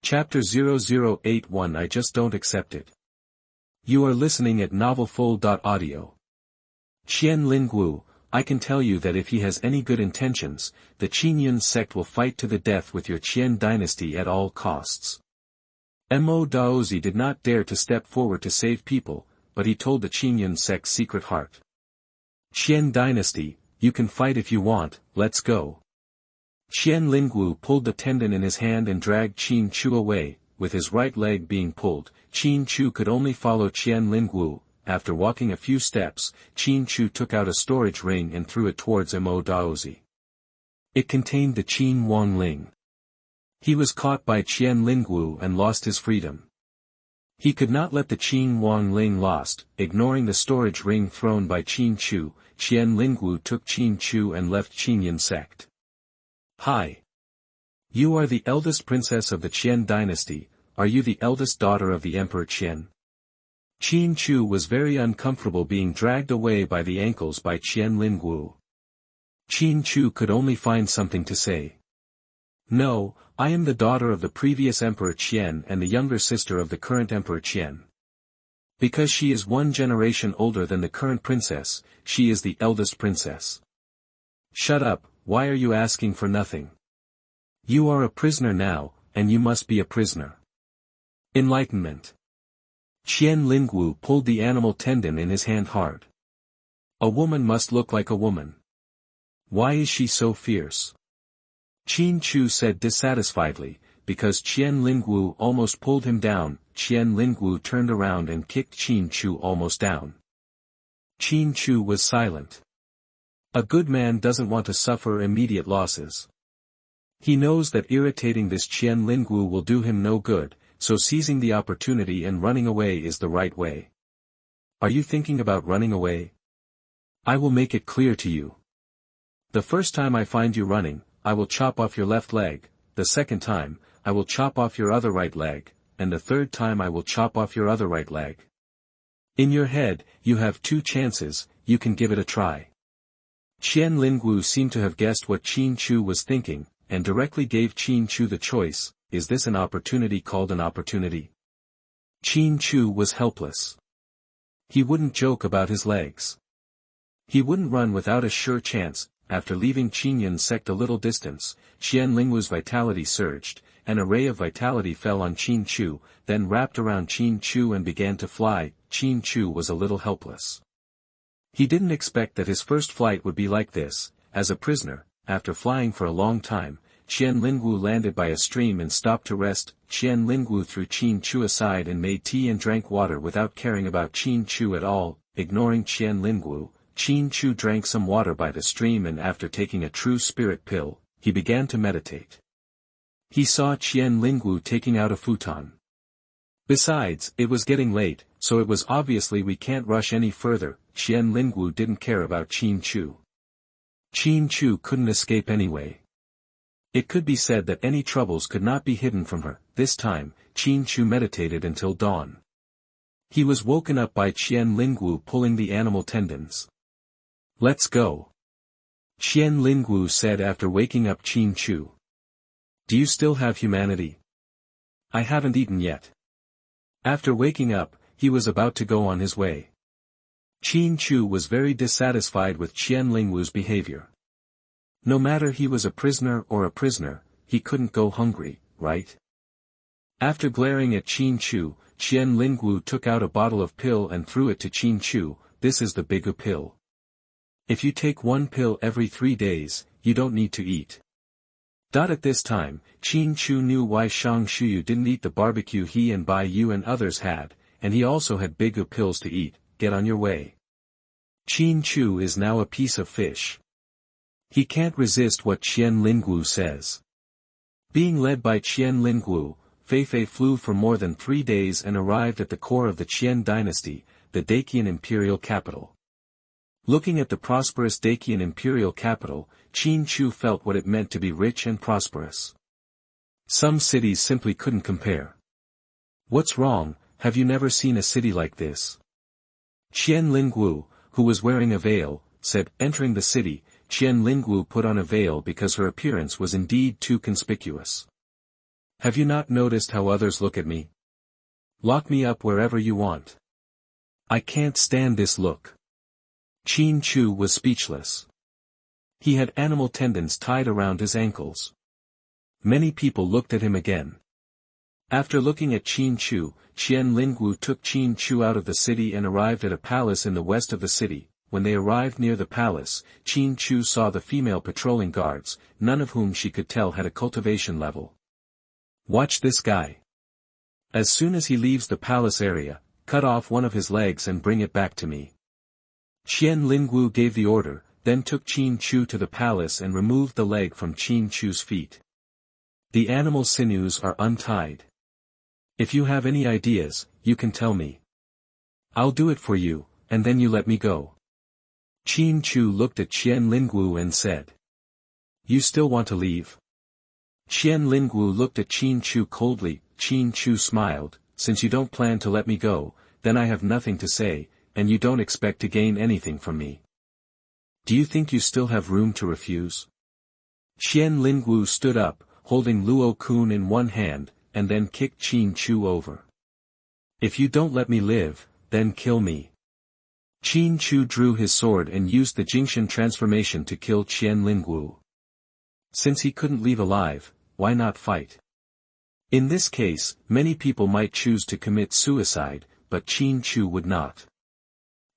Chapter 0081 I just don't accept it. You are listening at novelfull.audio. Qian Lingwu, I can tell you that if he has any good intentions, the Qingyun sect will fight to the death with your Qian dynasty at all costs. Mo Daozi did not dare to step forward to save people, but he told the Qingyun sect's secret heart. Qian dynasty, you can fight if you want, let's go. Qian Lingwu pulled the tendon in his hand and dragged Qin Chu away, with his right leg being pulled. Qin Chu could only follow Qian Lingwu. After walking a few steps, Qin Chu took out a storage ring and threw it towards Mo Daozi. It contained the Qin Wang Ling. He was caught by Qian Lingwu and lost his freedom. He could not let the Qin Wang Ling lost. Ignoring the storage ring thrown by Qin Chu, Qian Lingwu took Qin Chu and left Qingyun sect. Hi. You are the eldest princess of the Qian dynasty, are you the eldest daughter of the Emperor Qian? Qin Chu was very uncomfortable being dragged away by the ankles by Qian Lingwu. Qin Chu could only find something to say. No, I am the daughter of the previous Emperor Qian and the younger sister of the current Emperor Qian. Because she is one generation older than the current princess, she is the eldest princess. Shut up, why are you asking for nothing? You are a prisoner now, and you must be a prisoner. Enlightenment. Qian Lingwu pulled the animal tendon in his hand hard. A woman must look like a woman. Why is she so fierce? Qin Chu said dissatisfiedly, because Qian Lingwu almost pulled him down. Qian Lingwu turned around and kicked Qin Chu almost down. Qin Chu was silent. A good man doesn't want to suffer immediate losses. He knows that irritating this Qian Lingwu will do him no good, so seizing the opportunity and running away is the right way. Are you thinking about running away? I will make it clear to you. The first time I find you running, I will chop off your left leg, the second time, I will chop off your other right leg, and the third time I will chop off your other right leg. In your head, you have two chances, you can give it a try. Qian Lingwu seemed to have guessed what Qin Chu was thinking, and directly gave Qin Chu the choice. Is this an opportunity called an opportunity? Qin Chu was helpless. He wouldn't joke about his legs. He wouldn't run without a sure chance. After leaving Qingyun sect a little distance, Qian Lingwu's vitality surged, an ray of vitality fell on Qin Chu, then wrapped around Qin Chu and began to fly. Qin Chu was a little helpless. He didn't expect that his first flight would be like this. As a prisoner, after flying for a long time, Qian Lingwu landed by a stream and stopped to rest. Qian Lingwu threw Qin Chu aside and made tea and drank water without caring about Qin Chu at all. Ignoring Qian Lingwu, Qin Chu drank some water by the stream and after taking a true spirit pill, he began to meditate. He saw Qian Lingwu taking out a futon. Besides, it was getting late, so it was obviously we can't rush any further. Qian Lingwu didn't care about Qin Chu. Qin Chu couldn't escape anyway. It could be said that any troubles could not be hidden from her. This time, Qin Chu meditated until dawn. He was woken up by Qian Lingwu pulling the animal tendons. Let's go. Qian Lingwu said after waking up Qin Chu. Do you still have humanity? I haven't eaten yet. After waking up, he was about to go on his way. Qin Chu was very dissatisfied with Qian Lingwu's behavior. No matter he was a prisoner or a prisoner, he couldn't go hungry, right? After glaring at Qin Chu, Qian Lingwu took out a bottle of pill and threw it to Qin Chu. This is the bigger pill. If you take one pill every 3 days, you don't need to eat. At this time, Qin Chu knew why Xianxia didn't eat the barbecue he and Bai Yu and others had, and he also had bigger pills to eat. Get on your way. Qin Chu is now a piece of fish. He can't resist what Qian Lingwu says. Being led by Qian Lingwu, Feifei flew for more than 3 days and arrived at the core of the Qian dynasty, the Dacian imperial capital. Looking at the prosperous Dacian imperial capital, Qin Chu felt what it meant to be rich and prosperous. Some cities simply couldn't compare. What's wrong, have you never seen a city like this? Qian Lingwu, who was wearing a veil, said. Entering the city, Qian Lingwu put on a veil because her appearance was indeed too conspicuous. Have you not noticed how others look at me? Lock me up wherever you want. I can't stand this look. Qin Chu was speechless. He had animal tendons tied around his ankles. Many people looked at him again. After looking at Qin Chu, Qian Lingwu took Qin Chu out of the city and arrived at a palace in the west of the city. When they arrived near the palace, Qin Chu saw the female patrolling guards, none of whom she could tell had a cultivation level. Watch this guy. As soon as he leaves the palace area, cut off one of his legs and bring it back to me. Qian Lingwu gave the order, then took Qin Chu to the palace and removed the leg from Qin Chu's feet. The animal's sinews are untied. If you have any ideas, you can tell me. I'll do it for you, and then you let me go. Qin Chu looked at Qian Lingwu and said. You still want to leave? Qian Lingwu looked at Qin Chu coldly. Qin Chu smiled, since you don't plan to let me go, then I have nothing to say, and you don't expect to gain anything from me. Do you think you still have room to refuse? Qian Lingwu stood up, holding Luo Kun in one hand, and then kicked Qin Chu over. If you don't let me live, then kill me. Qin Chu drew his sword and used the Jingxian transformation to kill Qian Lingwu. Since he couldn't leave alive, why not fight? In this case, many people might choose to commit suicide, but Qin Chu would not.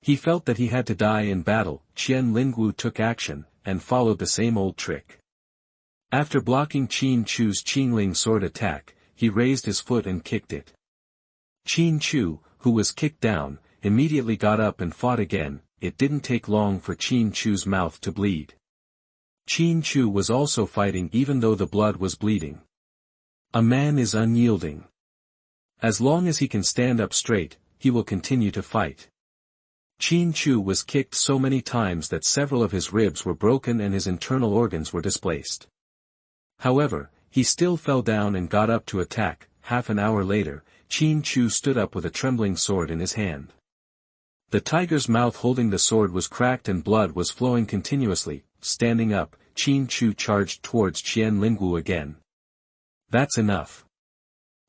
He felt that he had to die in battle. Qian Lingwu took action, and followed the same old trick. After blocking Qin Chu's Qingling sword attack, he raised his foot and kicked it. Qin Chu, who was kicked down, immediately got up and fought again. It didn't take long for Qin Chu's mouth to bleed. Qin Chu was also fighting even though the blood was bleeding. A man is unyielding. As long as he can stand up straight, he will continue to fight. Qin Chu was kicked so many times that several of his ribs were broken and his internal organs were displaced. However, he still fell down and got up to attack. Half an hour later, Qin Chu stood up with a trembling sword in his hand. The tiger's mouth holding the sword was cracked and blood was flowing continuously. Standing up, Qin Chu charged towards Qian Lingwu again. That's enough.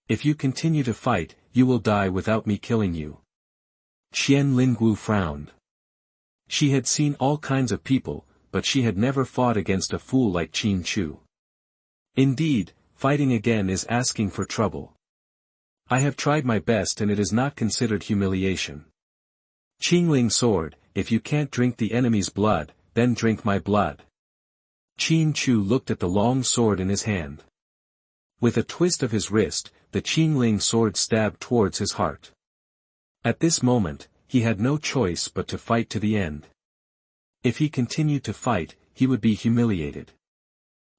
If you continue to fight, you will die without me killing you. Qian Lingwu frowned. She had seen all kinds of people, but she had never fought against a fool like Qin Chu. Indeed, fighting again is asking for trouble. I have tried my best and it is not considered humiliation. Qingling sword, if you can't drink the enemy's blood, then drink my blood. Qin Chu looked at the long sword in his hand. With a twist of his wrist, the Qingling sword stabbed towards his heart. At this moment, he had no choice but to fight to the end. If he continued to fight, he would be humiliated.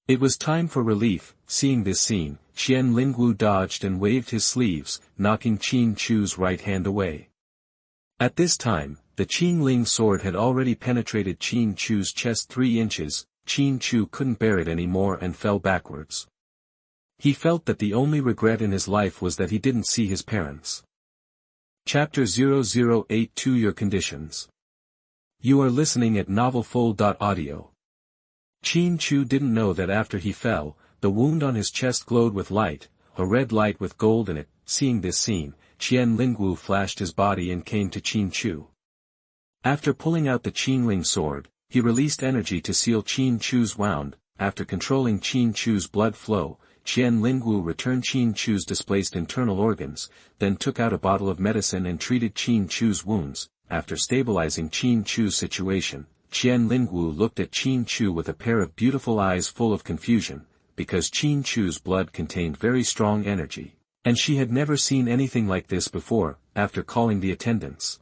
It was time for relief. Seeing this scene, Qian Lingwu dodged and waved his sleeves, knocking Qin Chu's right hand away. At this time, the Qingling sword had already penetrated Qin Chu's chest 3 inches. Qin Chu couldn't bear it anymore and fell backwards. He felt that the only regret in his life was that he didn't see his parents. Chapter 0082 Your Conditions. You are listening at MaleProtagonist. Qin Chu didn't know that after he fell, the wound on his chest glowed with light, a red light with gold in it. Seeing this scene, Qian Lingwu flashed his body and came to Qin Chu. After pulling out the Qingling sword, he released energy to seal Qin Chu's wound. After controlling Qin Chu's blood flow, Qian Lingwu returned Qin Chu's displaced internal organs, then took out a bottle of medicine and treated Qin Chu's wounds. After stabilizing Qin Chu's situation, Qian Lingwu looked at Qin Chu with a pair of beautiful eyes full of confusion, because Qin Chu's blood contained very strong energy, and she had never seen anything like this before. After calling the attendants,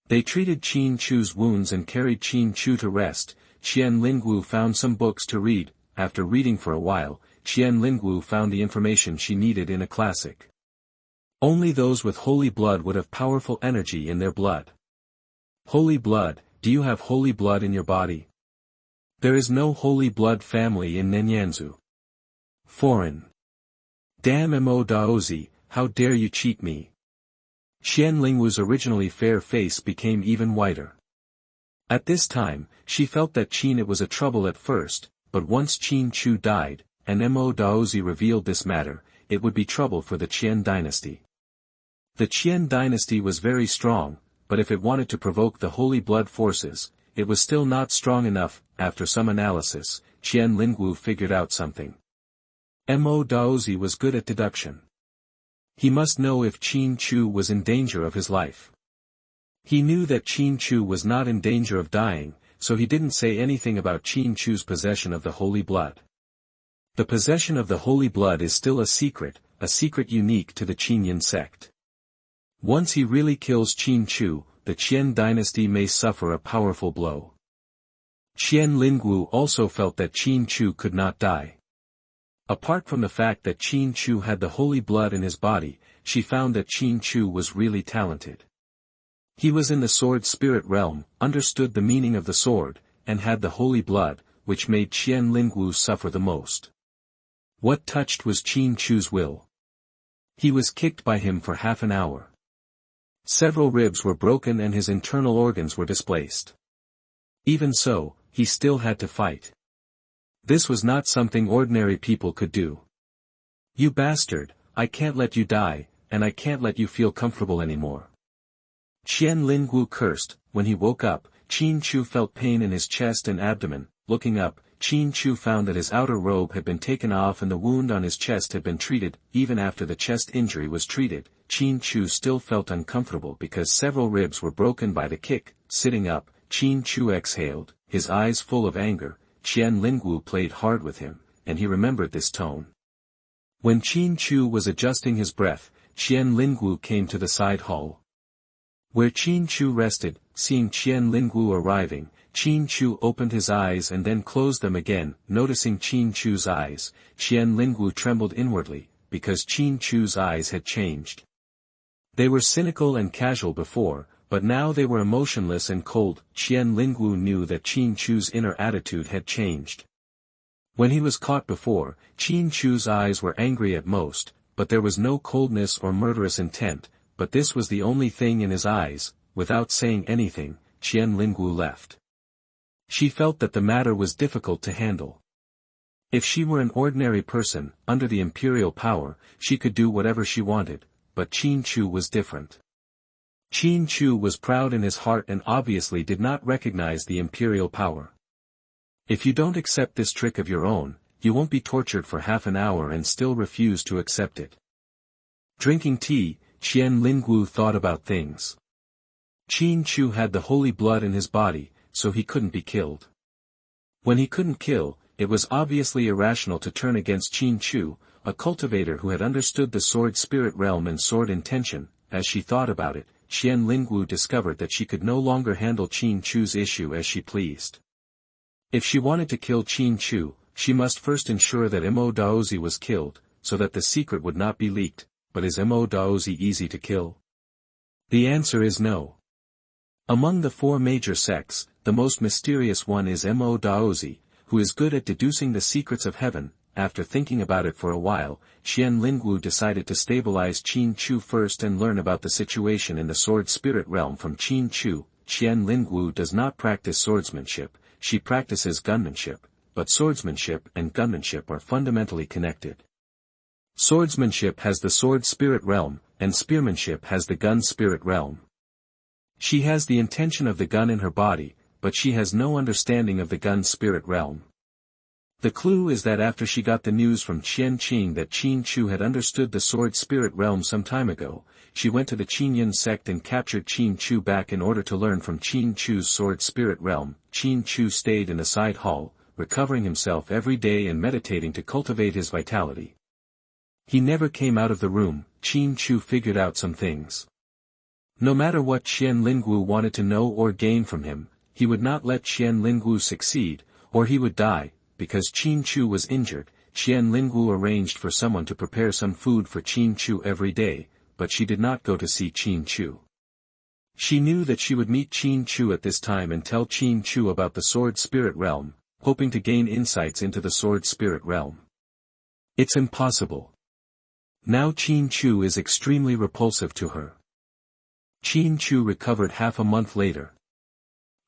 they treated Qin Chu's wounds and carried Qin Chu to rest. Qian Lingwu found some books to read. After reading for a while, Qian Lingwu found the information she needed in a classic. Only those with holy blood would have powerful energy in their blood. Holy blood, do you have holy blood in your body? There is no holy blood family in Nenyanzu. Foreign. Damn Mo Daozi, how dare you cheat me? Qian Lingwu's originally fair face became even whiter. At this time, she felt that Qin it was a trouble at first, but once Qin Chu died, and Mo Daozi revealed this matter, it would be trouble for the Qian dynasty. The Qian dynasty was very strong, but if it wanted to provoke the holy blood forces, it was still not strong enough. After some analysis, Qian Lingwu figured out something. Mo Daozi was good at deduction. He must know if Qin Chu was in danger of his life. He knew that Qin Chu was not in danger of dying, so he didn't say anything about Qin Chu's possession of the holy blood. The possession of the holy blood is still a secret unique to the Qinyan sect. Once he really kills Qin Chu, the Qian dynasty may suffer a powerful blow. Qian Lingwu also felt that Qin Chu could not die. Apart from the fact that Qin Chu had the holy blood in his body, she found that Qin Chu was really talented. He was in the sword spirit realm, understood the meaning of the sword, and had the holy blood, which made Qian Lingwu suffer the most. What touched was Qin Chu's will. He was kicked by him for half an hour. Several ribs were broken and his internal organs were displaced. Even so, he still had to fight. This was not something ordinary people could do. "You bastard, I can't let you die, and I can't let you feel comfortable anymore." Qian Lingwu cursed. When he woke up, Qin Chu felt pain in his chest and abdomen. Looking up, Qin Chu found that his outer robe had been taken off and the wound on his chest had been treated. Even after the chest injury was treated, Qin Chu still felt uncomfortable because several ribs were broken by the kick. Sitting up, Qin Chu exhaled, his eyes full of anger. Qian Lingwu played hard with him, and he remembered this tone. When Qin Chu was adjusting his breath, Qian Lingwu came to the side hall. Where Qin Chu rested, seeing Qian Lingwu arriving, Qin Chu opened his eyes and then closed them again. Noticing Qin Chu's eyes, Qian Lingwu trembled inwardly, because Qin Chu's eyes had changed. They were cynical and casual before, but now they were emotionless and cold. Qian Lingwu knew that Qin Chu's inner attitude had changed. When he was caught before, Qin Chu's eyes were angry at most, but there was no coldness or murderous intent, but this was the only thing in his eyes. Without saying anything, Qian Lingwu left. She felt that the matter was difficult to handle. If she were an ordinary person, under the imperial power, she could do whatever she wanted, but Qin Chu was different. Qin Chu was proud in his heart and obviously did not recognize the imperial power. If you don't accept this trick of your own, you won't be tortured for half an hour and still refuse to accept it. Drinking tea, Qian Lingwu thought about things. Qin Chu had the holy blood in his body, so he couldn't be killed. When he couldn't kill, it was obviously irrational to turn against Qin Chu, a cultivator who had understood the sword spirit realm and sword intention. As she thought about it, Qian Lingwu discovered that she could no longer handle Qin Chu's issue as she pleased. If she wanted to kill Qin Chu, she must first ensure that Mo Daozi was killed, so that the secret would not be leaked. But is Mo Daozi easy to kill? The answer is no. Among the four major sects, the most mysterious one is Mo Daozi, who is good at deducing the secrets of heaven. After thinking about it for a while, Qian Lingwu decided to stabilize Qin Chu first and learn about the situation in the sword spirit realm from Qin Chu. Qian Lingwu does not practice swordsmanship, she practices gunmanship, but swordsmanship and gunmanship are fundamentally connected. Swordsmanship has the sword spirit realm, and spearmanship has the gun spirit realm. She has the intention of the gun in her body, but she has no understanding of the gun spirit realm. The clue is that after she got the news from Qian Qing that Qin Chu had understood the sword spirit realm some time ago, she went to the Qinyan sect and captured Qin Chu back in order to learn from Qin Chu's sword spirit realm. Qin Chu stayed in the side hall, recovering himself every day and meditating to cultivate his vitality. He never came out of the room. Qin Chu figured out some things. No matter what Qian Lingwu wanted to know or gain from him, he would not let Qian Lingwu succeed, or he would die. Because Qin Chu was injured, Qian Lingwu arranged for someone to prepare some food for Qin Chu every day, but she did not go to see Qin Chu. She knew that she would meet Qin Chu at this time and tell Qin Chu about the sword spirit realm, hoping to gain insights into the sword spirit realm. It's impossible. Now Qin Chu is extremely repulsive to her. Qin Chu recovered half a month later.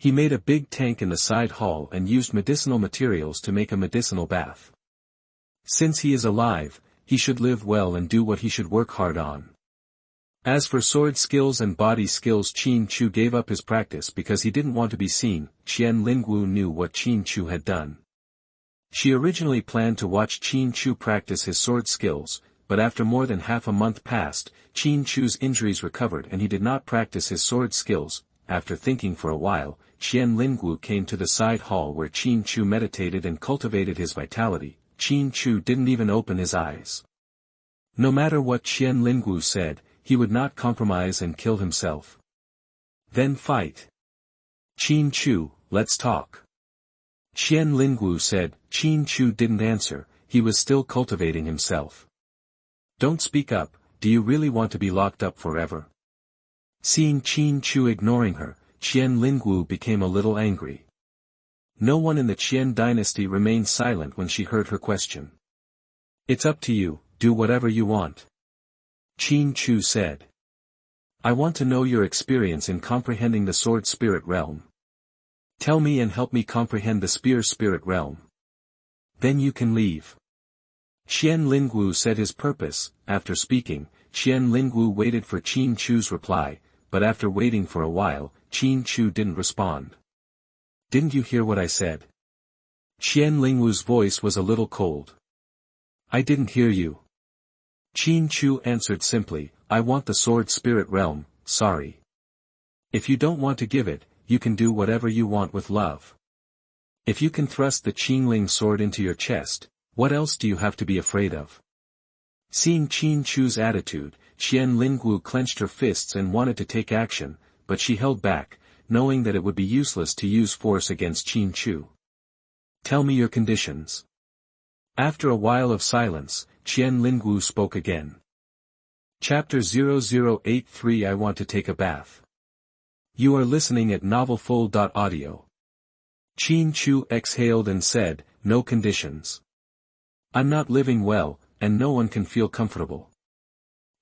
He made a big tank in the side hall and used medicinal materials to make a medicinal bath. Since he is alive, he should live well and do what he should work hard on. As for sword skills and body skills, Qin Chu gave up his practice because he didn't want to be seen. Qian Lingwu knew what Qin Chu had done. She originally planned to watch Qin Chu practice his sword skills, but after more than half a month passed, Qin Chu's injuries recovered and he did not practice his sword skills. After thinking for a while, Qian Lingwu came to the side hall where Qin Chu meditated and cultivated his vitality. Qin Chu didn't even open his eyes. No matter what Qian Lingwu said, he would not compromise and kill himself. Then fight. Qin Chu, let's talk. Qian Lingwu said. Qin Chu didn't answer, he was still cultivating himself. Don't speak up, do you really want to be locked up forever? Seeing Qin Chu ignoring her, Qian Lingwu became a little angry. No one in the Qian dynasty remained silent when she heard her question. It's up to you, do whatever you want. Qin Chu said. I want to know your experience in comprehending the sword spirit realm. Tell me and help me comprehend the spear spirit realm. Then you can leave. Qian Lingwu said his purpose. After speaking, Qian Lingwu waited for Qin Chu's reply, but after waiting for a while, Qin Chu didn't respond. Didn't you hear what I said? Qian Lingwu's voice was a little cold. I didn't hear you. Qin Chu answered simply, I want the sword spirit realm, sorry. If you don't want to give it, you can do whatever you want with love. If you can thrust the Qingling sword into your chest, what else do you have to be afraid of? Seeing Qin Chu's attitude, Qian Lingwu clenched her fists and wanted to take action, but she held back, knowing that it would be useless to use force against Qin Chu. Tell me your conditions. After a while of silence, Qian Lingwu spoke again. Chapter 0083 I want to take a bath. You are listening at novelfull.audio. Qin Chu exhaled and said, no conditions. I'm not living well, and no one can feel comfortable.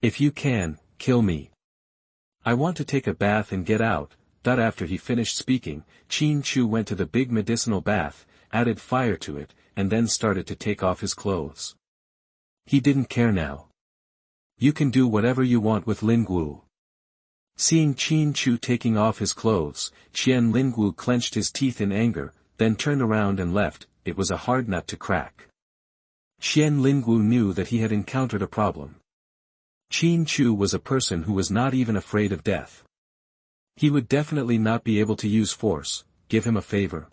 If you can, kill me. I want to take a bath and get out. After he finished speaking, Qin Chu went to the big medicinal bath, added fire to it, and then started to take off his clothes. He didn't care now. You can do whatever you want with Lingwu. Seeing Qin Chu taking off his clothes, Qian Lingwu clenched his teeth in anger, then turned around and left. It was a hard nut to crack. Qian Lingwu knew that he had encountered a problem. Qin Chu was a person who was not even afraid of death. He would definitely not be able to use force. Give him a favor.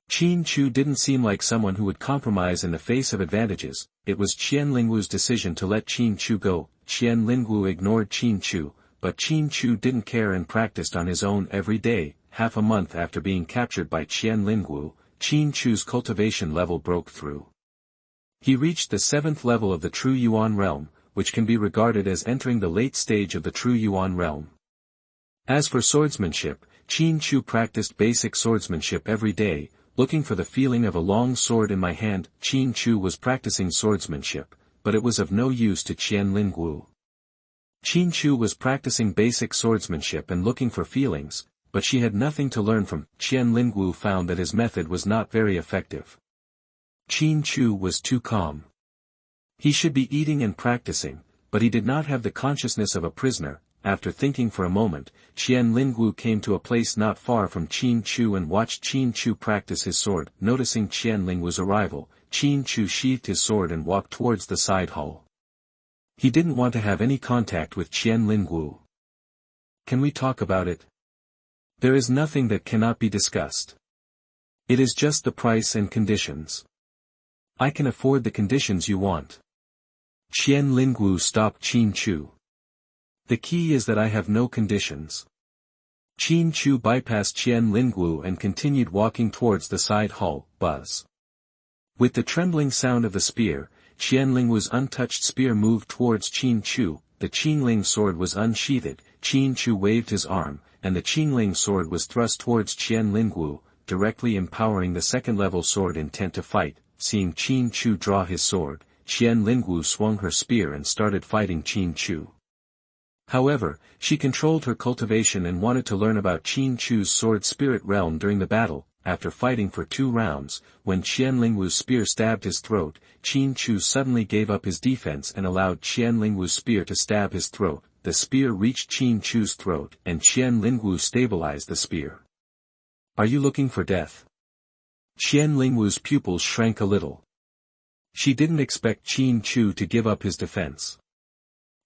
Qin Chu didn't seem like someone who would compromise in the face of advantages. It was Qian Lingwu's decision to let Qin Chu go. Qian Lingwu ignored Qin Chu, but Qin Chu didn't care and practiced on his own every day. Half a month after being captured by Qian Lingwu, Qin Chu's cultivation level broke through. He reached the 7th level of the True Yuan realm, which can be regarded as entering the late stage of the True Yuan realm. As for swordsmanship, Qin Chu practiced basic swordsmanship every day, looking for the feeling of a long sword in my hand. Qin Chu was practicing swordsmanship, but it was of no use to Qian Lingwu. Qin Chu was practicing basic swordsmanship and looking for feelings, but she had nothing to learn from. Qian Lingwu found that his method was not very effective. Qin Chu was too calm. He should be eating and practicing, but he did not have the consciousness of a prisoner. After thinking for a moment, Qian Lingwu came to a place not far from Qin Chu and watched Qin Chu practice his sword. Noticing Qian Lingwu's arrival, Qin Chu sheathed his sword and walked towards the side hall. He didn't want to have any contact with Qian Lingwu. Can we talk about it? There is nothing that cannot be discussed. It is just the price and conditions. I can afford the conditions you want. Qian Lingwu stopped Qin Chu. The key is that I have no conditions. Qin Chu bypassed Qian Lingwu and continued walking towards the side hall. Buzz. With the trembling sound of the spear, Qian Lingwu's untouched spear moved towards Qin Chu. The Qingling sword was unsheathed. Qin Chu waved his arm, and the Qingling sword was thrust towards Qian Lingwu, directly empowering the second-level sword intent to fight. Seeing Qin Chu draw his sword, Qian Lingwu swung her spear and started fighting Qin Chu. However, she controlled her cultivation and wanted to learn about Qin Chu's sword spirit realm during the battle. after fighting for 2 rounds, when Qian Lingwu's spear stabbed his throat, Qin Chu suddenly gave up his defense and allowed Qian Lingwu's spear to stab his throat. The spear reached Qin Chu's throat and Qian Lingwu stabilized the spear. Are you looking for death? Qian Lingwu's pupils shrank a little. She didn't expect Qin Chu to give up his defense.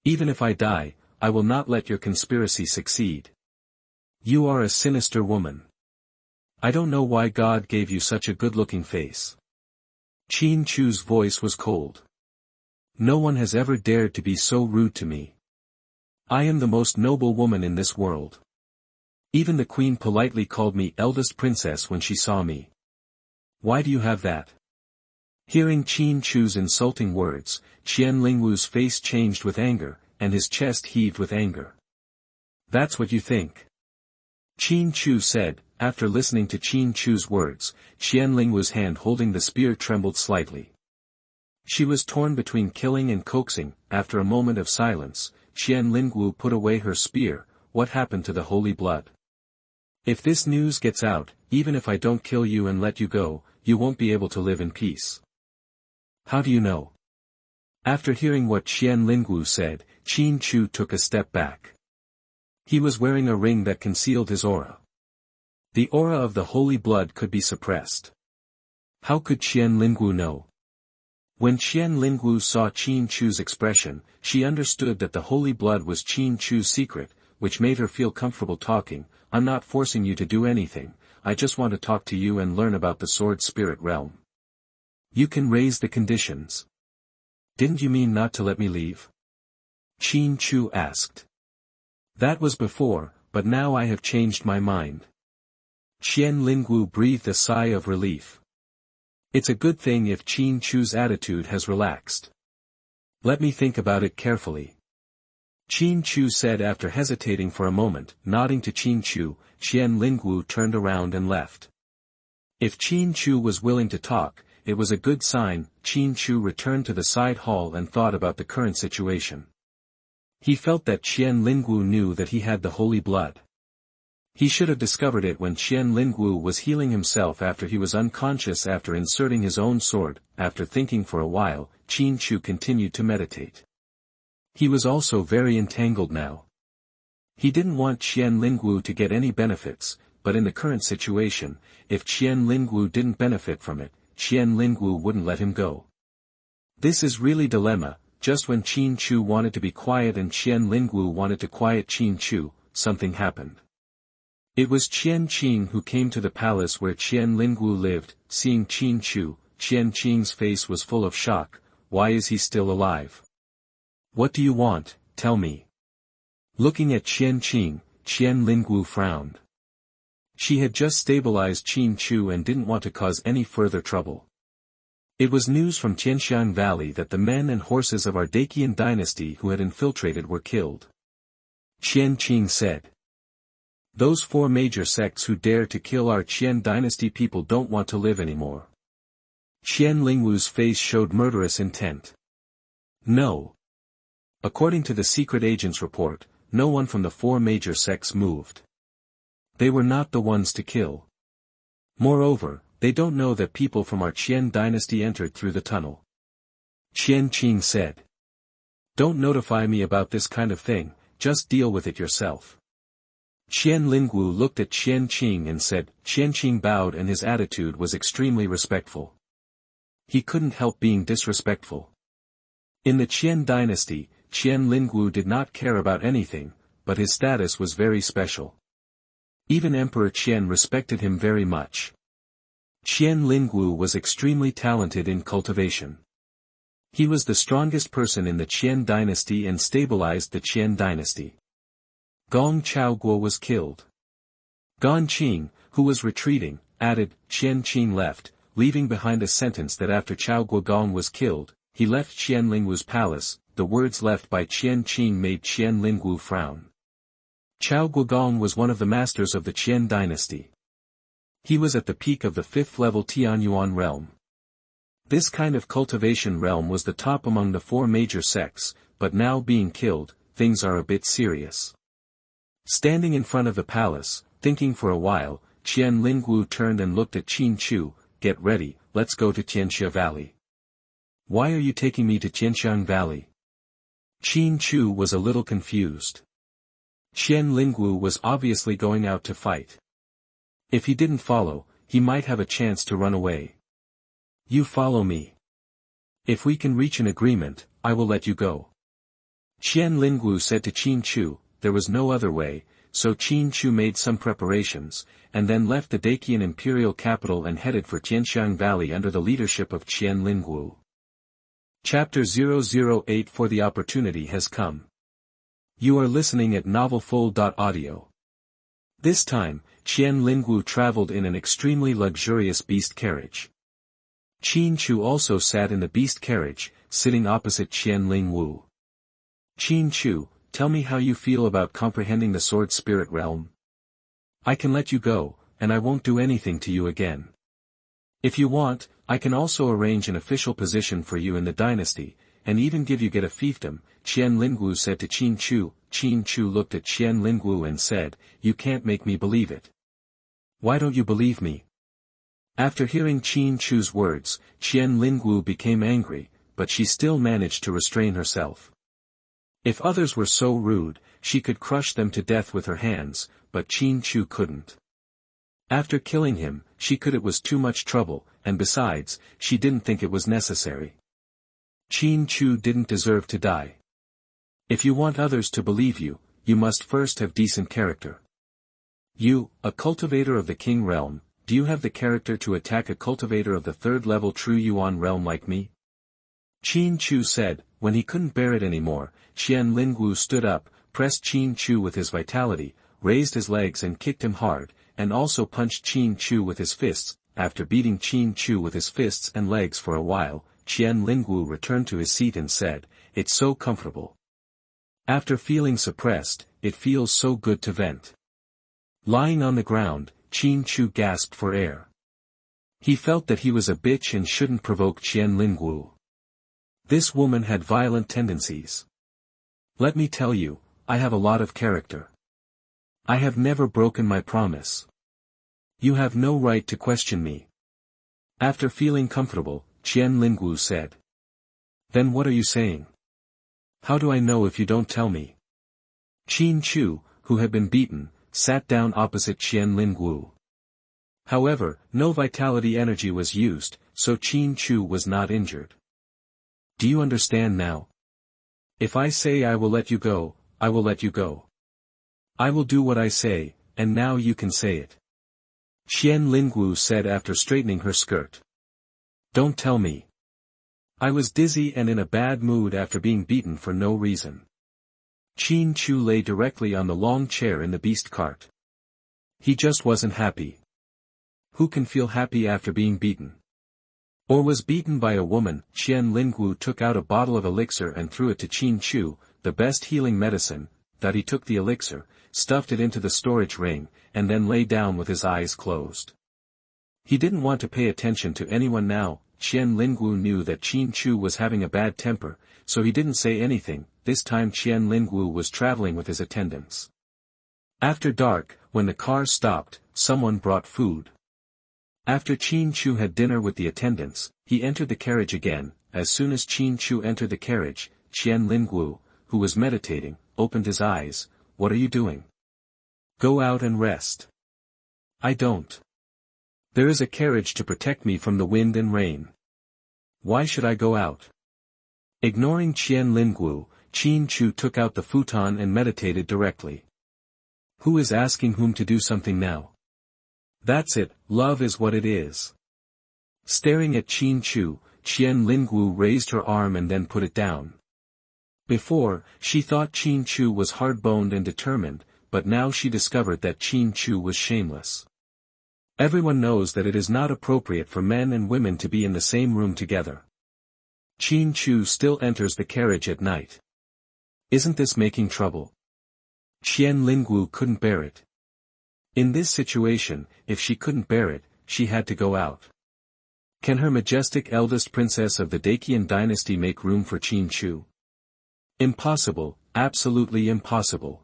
Even if I die, I will not let your conspiracy succeed. You are a sinister woman. I don't know why God gave you such a good-looking face. Qin Chu's voice was cold. No one has ever dared to be so rude to me. I am the most noble woman in this world. Even the queen politely called me eldest princess when she saw me. Why do you have that? Hearing Qin Chu's insulting words, Qian Lingwu's face changed with anger, and his chest heaved with anger. That's what you think? Qin Chu said. After listening to Qin Chu's words, Qian Lingwu's hand holding the spear trembled slightly. She was torn between killing and coaxing. After a moment of silence, Qian Lingwu put away her spear. What happened to the holy blood? If this news gets out, even if I don't kill you and let you go, you won't be able to live in peace. How do you know? After hearing what Qian Lingwu said, Qin Chu took a step back. He was wearing a ring that concealed his aura. The aura of the holy blood could be suppressed. How could Qian Lingwu know? When Qian Lingwu saw Qin Chu's expression, she understood that the holy blood was Qin Chu's secret, which made her feel comfortable talking. I'm not forcing you to do anything, I just want to talk to you and learn about the sword spirit realm. You can raise the conditions. Didn't you mean not to let me leave? Qin Chu asked. That was before, but now I have changed my mind. Qian Lingwu breathed a sigh of relief. It's a good thing if Qin Chu's attitude has relaxed. Let me think about it carefully. Qin Chu said after hesitating for a moment. Nodding to Qin Chu, Qian Lingwu turned around and left. If Qin Chu was willing to talk, it was a good sign. Qin Chu returned to the side hall and thought about the current situation. He felt that Qian Lingwu knew that he had the holy blood. He should have discovered it when Qian Lingwu was healing himself after he was unconscious after inserting his own sword. After thinking for a while, Qin Chu continued to meditate. He was also very entangled now. He didn't want Qian Lingwu to get any benefits, but in the current situation, if Qian Lingwu didn't benefit from it, Qian Lingwu wouldn't let him go. This is really dilemma. Just when Qin Chu wanted to be quiet and Qian Lingwu wanted to quiet Qin Chu, something happened. It was Qian Qing who came to the palace where Qian Lingwu lived. Seeing Qin Chu, Qian Qing's face was full of shock. Why is he still alive? What do you want, tell me. Looking at Qian Qing, Qian Lingwu frowned. She had just stabilized Qin Chu and didn't want to cause any further trouble. It was news from Tianxiang Valley that the men and horses of our Dacian dynasty who had infiltrated were killed. Qian Qing said. Those 4 major sects who dare to kill our Qian dynasty people don't want to live anymore. Qian Lingwu's face showed murderous intent. No. According to the secret agent's report, no one from the 4 major sects moved. They were not the ones to kill. Moreover, they don't know that people from our Qian dynasty entered through the tunnel. Qian Qing said. Don't notify me about this kind of thing, just deal with it yourself. Qian Lingwu looked at Qian Qing and said. Qian Qing bowed and his attitude was extremely respectful. He couldn't help being disrespectful. In the Qian dynasty, Qian Lingwu did not care about anything, but his status was very special. Even Emperor Qian respected him very much. Qian Lingwu was extremely talented in cultivation. He was the strongest person in the Qian dynasty and stabilized the Qian dynasty. Gong Chaoguo was killed. Gan Qing, who was retreating, added. Qian Qing left, leaving behind a sentence that after Chaoguo Gong was killed, he left Qian Lingwu's palace. The words left by Qian Qing made Qian Lingwu frown. Chaoguo Gong was one of the masters of the Qian dynasty. He was at the peak of the 5th level Tianyuan realm. This kind of cultivation realm was the top among the 4 major sects, but now being killed, things are a bit serious. Standing in front of the palace, thinking for a while, Qian Lingwu turned and looked at Qin Chu. Get ready, let's go to Xianxia Valley. Why are you taking me to Qianxiang Valley? Qin Chu was a little confused. Qian Lingwu was obviously going out to fight. If he didn't follow, he might have a chance to run away. You follow me. If we can reach an agreement, I will let you go. Qian Lingwu said to Qin Chu. There was no other way, so Qin Chu made some preparations, and then left the Dacian imperial capital and headed for Qianxiang Valley under the leadership of Qian Lingwu. Chapter 008 For the opportunity has come. You are listening at NovelFull.audio. This time, Qian Lingwu traveled in an extremely luxurious beast carriage. Qin Chu also sat in the beast carriage, sitting opposite Qian Lingwu. Qin Chu, tell me how you feel about comprehending the sword spirit realm. I can let you go, and I won't do anything to you again. If you want, I can also arrange an official position for you in the dynasty, and even give you get a fiefdom, Qian Lingwu said to Qin Chu. Qin Chu looked at Qian Lingwu and said, You can't make me believe it. Why don't you believe me? After hearing Qin Chu's words, Qian Lingwu became angry, but she still managed to restrain herself. If others were so rude, she could crush them to death with her hands, but Qin Chu couldn't. After killing him, she could. It was too much trouble, and besides, she didn't think it was necessary. Qin Chu didn't deserve to die. If you want others to believe you, you must first have decent character. You, a cultivator of the King realm, do you have the character to attack a cultivator of the third-level True Yuan realm like me? Qin Chu said. When he couldn't bear it anymore, Qian Lingwu stood up, pressed Qin Chu with his vitality, raised his legs and kicked him hard, and also punched Qin Chu with his fists. After beating Qin Chu with his fists and legs for a while, Qian Lingwu returned to his seat and said, It's so comfortable. After feeling suppressed, it feels so good to vent. Lying on the ground, Qin Chu gasped for air. He felt that he was a bitch and shouldn't provoke Qian Lingwu. This woman had violent tendencies. Let me tell you, I have a lot of character. I have never broken my promise. You have no right to question me. After feeling comfortable, Qian Lingwu said. Then what are you saying? How do I know if you don't tell me? Qin Chu, who had been beaten, sat down opposite Qian Lingwu. However, no vitality energy was used, so Qin Chu was not injured. Do you understand now? If I say I will let you go, I will let you go. I will do what I say, and now you can say it. Qian Lingwu said after straightening her skirt. Don't tell me. I was dizzy and in a bad mood after being beaten for no reason. Qin Chu lay directly on the long chair in the beast cart. He just wasn't happy. Who can feel happy after being beaten? Or was beaten by a woman? Qian Lingwu took out a bottle of elixir and threw it to Qin Chu, the best healing medicine. That he took the elixir, stuffed it into the storage ring, and then lay down with his eyes closed. He didn't want to pay attention to anyone now. Qian Lingwu knew that Qin Chu was having a bad temper, so he didn't say anything. This time Qian Lingwu was traveling with his attendants. After dark, when the car stopped, someone brought food. After Qin Chu had dinner with the attendants, he entered the carriage again. As soon as Qin Chu entered the carriage, Qian Lingwu, who was meditating, opened his eyes. What are you doing? Go out and rest. I don't. There is a carriage to protect me from the wind and rain. Why should I go out? Ignoring Qian Lingwu, Qin Chu took out the futon and meditated directly. Who is asking whom to do something now? That's it, love is what it is. Staring at Qin Chu, Qian Lingwu raised her arm and then put it down. Before, she thought Qin Chu was hard-boned and determined, but now she discovered that Qin Chu was shameless. Everyone knows that it is not appropriate for men and women to be in the same room together. Qin Chu still enters the carriage at night. Isn't this making trouble? Qian Lingwu couldn't bear it. In this situation, if she couldn't bear it, she had to go out. Can her majestic eldest princess of the Dacian dynasty make room for Qin Chu? Impossible, absolutely impossible.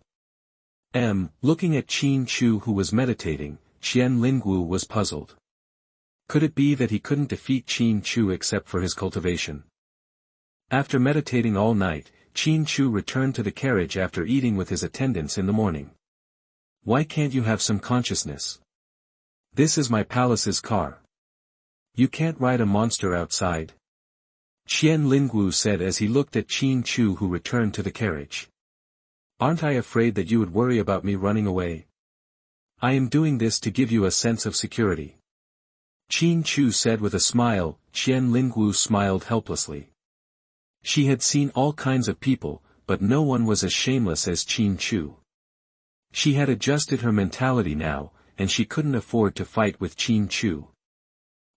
Looking at Qin Chu who was meditating, Qian Lingwu was puzzled. Could it be that he couldn't defeat Qin Chu except for his cultivation? After meditating all night, Qin Chu returned to the carriage after eating with his attendants in the morning. Why can't you have some consciousness? This is my palace's car. You can't ride a monster outside. Qian Lingwu said as he looked at Qin Chu, who returned to the carriage. Aren't I afraid that you would worry about me running away? I am doing this to give you a sense of security. Qin Chu said with a smile. Qian Lingwu smiled helplessly. She had seen all kinds of people, but no one was as shameless as Qin Chu. She had adjusted her mentality now, and she couldn't afford to fight with Qin Chu.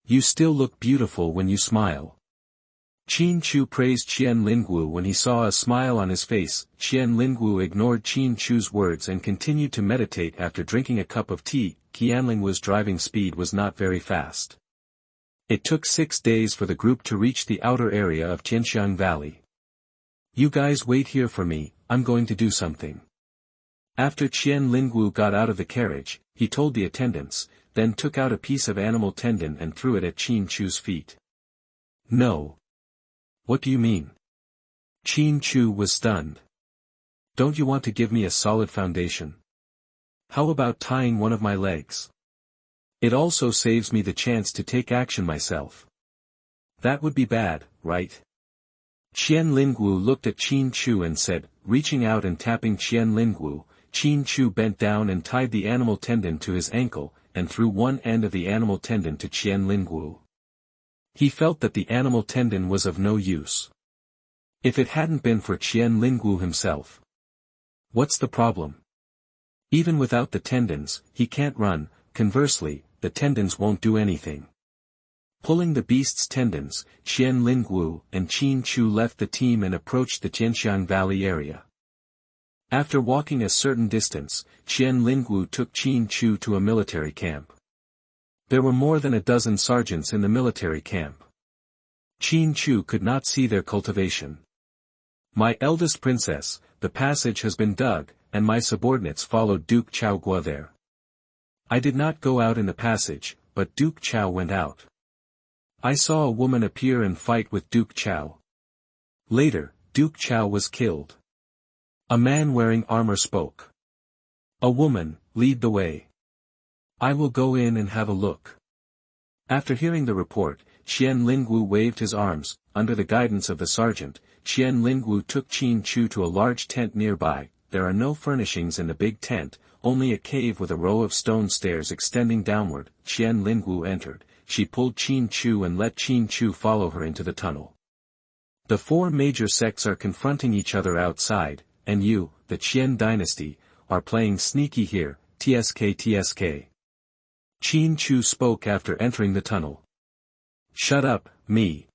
You still look beautiful when you smile. Qin Chu praised Qian Lingwu when he saw a smile on his face. Qian Lingwu ignored Qin Chu's words and continued to meditate after drinking a cup of tea. Qian Lingwu's driving speed was not very fast. It took 6 days for the group to reach the outer area of Xianxia Valley. You guys wait here for me, I'm going to do something. After Qian Lingwu got out of the carriage, he told the attendants, then took out a piece of animal tendon and threw it at Qin Chu's feet. No. What do you mean? Qin Chu was stunned. Don't you want to give me a solid foundation? How about tying one of my legs? It also saves me the chance to take action myself. That would be bad, right? Qian Lingwu looked at Qin Chu and said, reaching out and tapping Qian Lingwu. Qin Chu bent down and tied the animal tendon to his ankle, and threw one end of the animal tendon to Qian Lingwu. He felt that the animal tendon was of no use. If it hadn't been for Qian Lingwu himself. What's the problem? Even without the tendons, he can't run. Conversely, the tendons won't do anything. Pulling the beast's tendons, Qian Lingwu and Qin Chu left the team and approached the Xianxia Valley area. After walking a certain distance, Qian Lingwu took Qin Chu to a military camp. There were more than a dozen sergeants in the military camp. Qin Chu could not see their cultivation. My eldest princess, the passage has been dug, and my subordinates followed Duke Chao Guo there. I did not go out in the passage, but Duke Chao went out. I saw a woman appear and fight with Duke Chao. Later, Duke Chao was killed. A man wearing armor spoke. A woman, lead the way. I will go in and have a look. After hearing the report, Qian Lingwu waved his arms. Under the guidance of the sergeant, Qian Lingwu took Qin Chu to a large tent nearby. There are no furnishings in the big tent, only a cave with a row of stone stairs extending downward. Qian Lingwu entered. She pulled Qin Chu and let Qin Chu follow her into the tunnel. The 4 major sects are confronting each other outside, and you, the Qian dynasty, are playing sneaky here. Tsk. Qin Chu spoke after entering the tunnel. Shut up, me.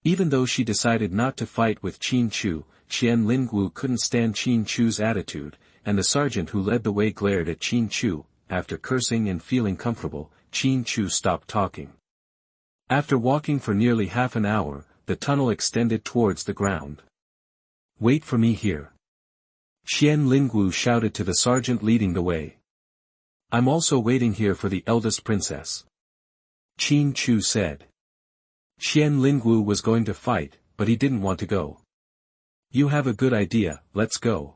Even though she decided not to fight with Qin Chu, Qian Lingwu couldn't stand Qin Chu's attitude, and the sergeant who led the way glared at Qin Chu. After cursing and feeling comfortable, Qin Chu stopped talking. After walking for nearly half an hour, the tunnel extended towards the ground. Wait for me here. Qian Lingwu shouted to the sergeant leading the way. I'm also waiting here for the eldest princess. Qin Chu said. Qian Lingwu was going to fight, but he didn't want to go. You have a good idea, let's go.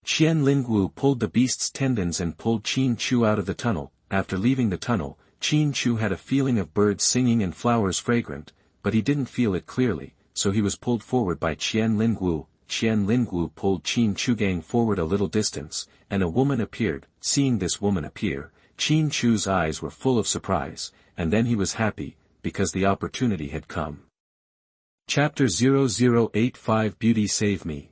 Qian Lingwu pulled the beast's tendons and pulled Qin Chu out of the tunnel. After leaving the tunnel, Qin Chu had a feeling of birds singing and flowers fragrant, but he didn't feel it clearly, so he was pulled forward by Qian Lingwu. Qian Lingwu pulled Qin Chu forward a little distance, and a woman appeared. Seeing this woman appear, Qin Chu's eyes were full of surprise, and then he was happy, because the opportunity had come. Chapter 0085 Beauty Save Me.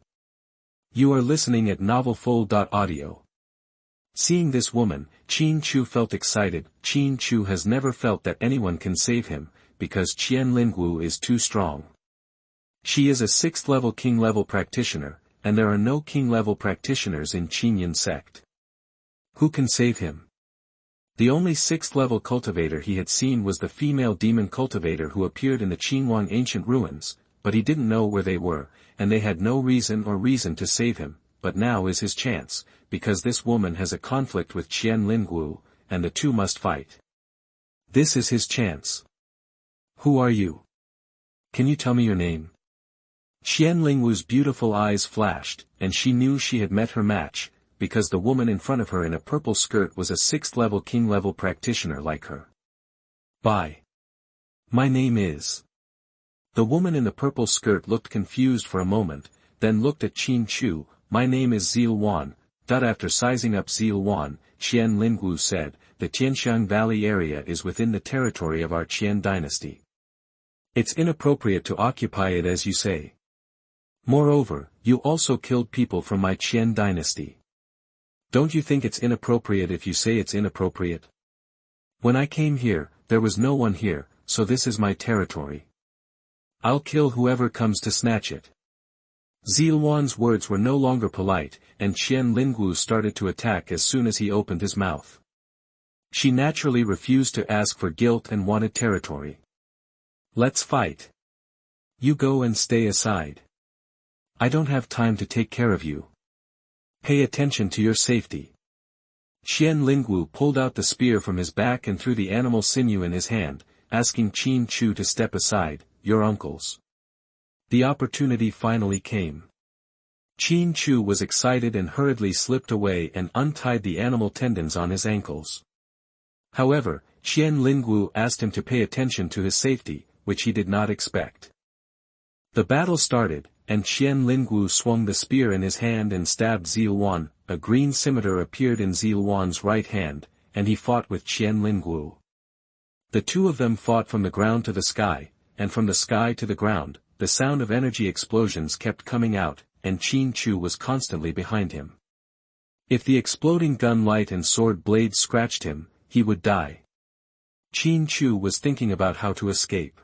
You are listening at MaleProtagonist. Seeing this woman, Qin Chu felt excited. Qin Chu has never felt that anyone can save him, because Qian Lingwu is too strong. She is a 6th-level king-level practitioner, and there are no king-level practitioners in Qinyan sect. Who can save him? The only 6th-level cultivator he had seen was the female demon cultivator who appeared in the Qinhuang ancient ruins, but he didn't know where they were, and they had no reason to save him. But now is his chance, because this woman has a conflict with Qian Lingwu, and the two must fight. This is his chance. Who are you? Can you tell me your name? Xian Lingwu's beautiful eyes flashed, and she knew she had met her match, because the woman in front of her in a purple skirt was a 6th-level king-level practitioner like her. Bye. My name is... The woman in the purple skirt looked confused for a moment, then looked at Qin Chu. My name is Zilwan. After sizing up Zilwan, Xian Lingwu said, the Tianxiang Valley area is within the territory of our Qian dynasty. It's inappropriate to occupy it as you say. Moreover, you also killed people from my Qian dynasty. Don't you think it's inappropriate if you say it's inappropriate? When I came here, there was no one here, so this is my territory. I'll kill whoever comes to snatch it. Zilwan's words were no longer polite, and Xian Lingwu started to attack as soon as he opened his mouth. She naturally refused to ask for guilt and wanted territory. Let's fight. You go and stay aside. I don't have time to take care of you. Pay attention to your safety. Xian Lingwu pulled out the spear from his back and threw the animal sinew in his hand, asking Qin Chu to step aside. Your uncles. The opportunity finally came. Qin Chu was excited and hurriedly slipped away and untied the animal tendons on his ankles. However, Xian Lingwu asked him to pay attention to his safety, which he did not expect. The battle started, and Xian Lingwu swung the spear in his hand and stabbed Zilwan. A green scimitar appeared in Zilwan's right hand, and he fought with Xian Lingwu. The two of them fought from the ground to the sky, and from the sky to the ground. The sound of energy explosions kept coming out, and Qin Chu was constantly behind him. If the exploding gun light and sword blades scratched him, he would die. Qin Chu was thinking about how to escape.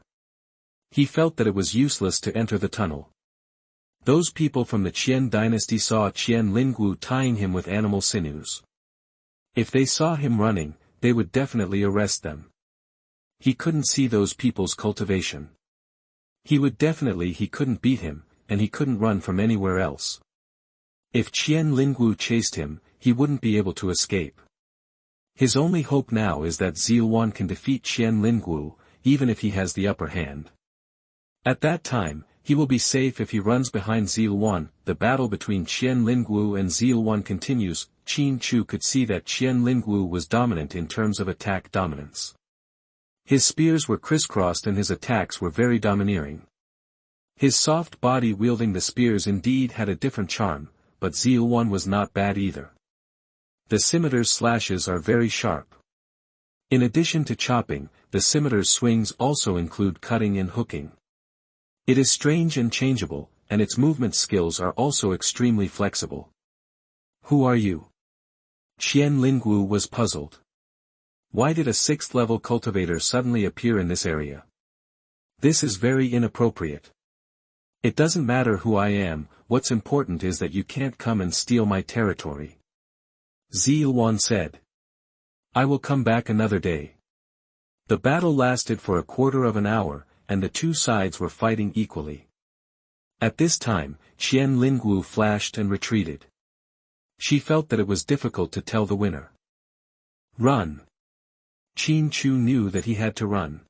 He felt that it was useless to enter the tunnel. Those people from the Qian dynasty saw Xian Lingwu tying him with animal sinews. If they saw him running, they would definitely arrest them. He couldn't see those people's cultivation. He couldn't beat him, and he couldn't run from anywhere else. If Xian Lingwu chased him, he wouldn't be able to escape. His only hope now is that Zilwan can defeat Xian Lingwu, even if he has the upper hand. At that time, he will be safe if he runs behind Zilwan. The battle between Xian Lingwu and Zilwan continues. Qin Chu could see that Xian Lingwu was dominant in terms of attack dominance. His spears were crisscrossed and his attacks were very domineering. His soft body wielding the spears indeed had a different charm, but Zilwan was not bad either. The scimitar's slashes are very sharp. In addition to chopping, the scimitar's swings also include cutting and hooking. It is strange and changeable, and its movement skills are also extremely flexible. Who are you? Xian Lingwu was puzzled. Why did a 6th-level cultivator suddenly appear in this area? This is very inappropriate. It doesn't matter who I am, what's important is that you can't come and steal my territory. Zilwan said. I will come back another day. The battle lasted for a quarter of an hour, and the two sides were fighting equally. At this time, Xian Lingwu flashed and retreated. She felt that it was difficult to tell the winner. Run. Qin Chu knew that he had to run.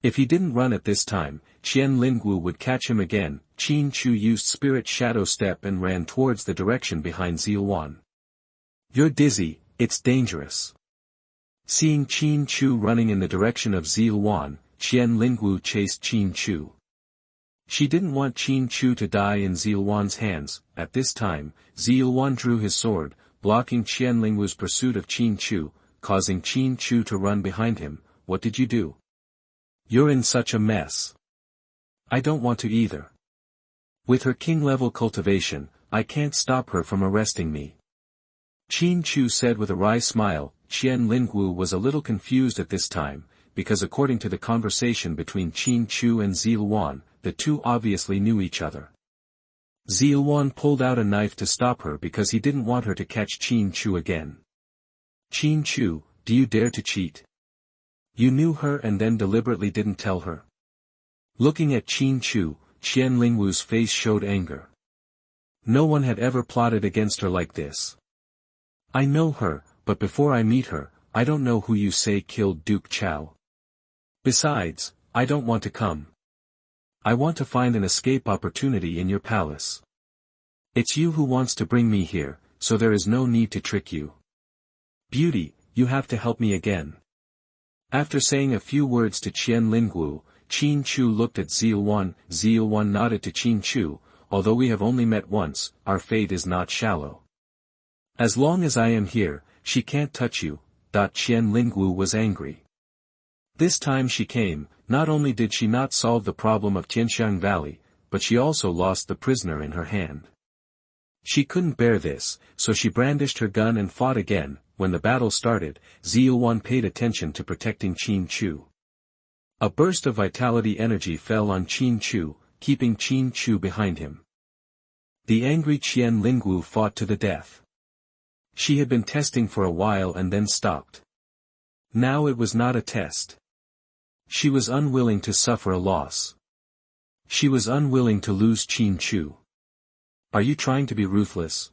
If he didn't run at this time, Xian Lingwu would catch him again. Qin Chu used Spirit Shadow Step and ran towards the direction behind Zilwan. You're dizzy, it's dangerous. Seeing Qin Chu running in the direction of Zilwan, Xian Lingwu chased Qin Chu. She didn't want Qin Chu to die in Zilwan's hands. At this time, Zilwan drew his sword, blocking Xian Lingwu's pursuit of Qin Chu, causing Qin Chu to run behind him. What did you do? You're in such a mess. I don't want to either. With her king-level cultivation, I can't stop her from arresting me. Qin Chu said with a wry smile. Xian Lingwu was a little confused at this time, because according to the conversation between Qin Chu and Zilwan, the two obviously knew each other. Zilwan pulled out a knife to stop her because he didn't want her to catch Qin Chu again. Qin Chu, do you dare to cheat? You knew her and then deliberately didn't tell her. Looking at Qin Chu, Xian Lingwu's face showed anger. No one had ever plotted against her like this. I know her, but before I meet her, I don't know who you say killed Duke Chao. Besides, I don't want to come. I want to find an escape opportunity in your palace. It's you who wants to bring me here, so there is no need to trick you. Beauty, you have to help me again. After saying a few words to Qian Lingwu, Qin Chu looked at Ziluan. Ziluan nodded to Qin Chu, although we have only met once, our fate is not shallow. As long as I am here, she can't touch you. Qian Lingwu was angry. This time she came, not only did she not solve the problem of Xianxia Valley, but she also lost the prisoner in her hand. She couldn't bear this, so she brandished her gun and fought again. When the battle started, Ziluan paid attention to protecting Qin Chu. A burst of vitality energy fell on Qin Chu, keeping Qin Chu behind him. The angry Qian Lingwu fought to the death. She had been testing for a while and then stopped. Now it was not a test. She was unwilling to suffer a loss. She was unwilling to lose Qin Chu. Are you trying to be ruthless?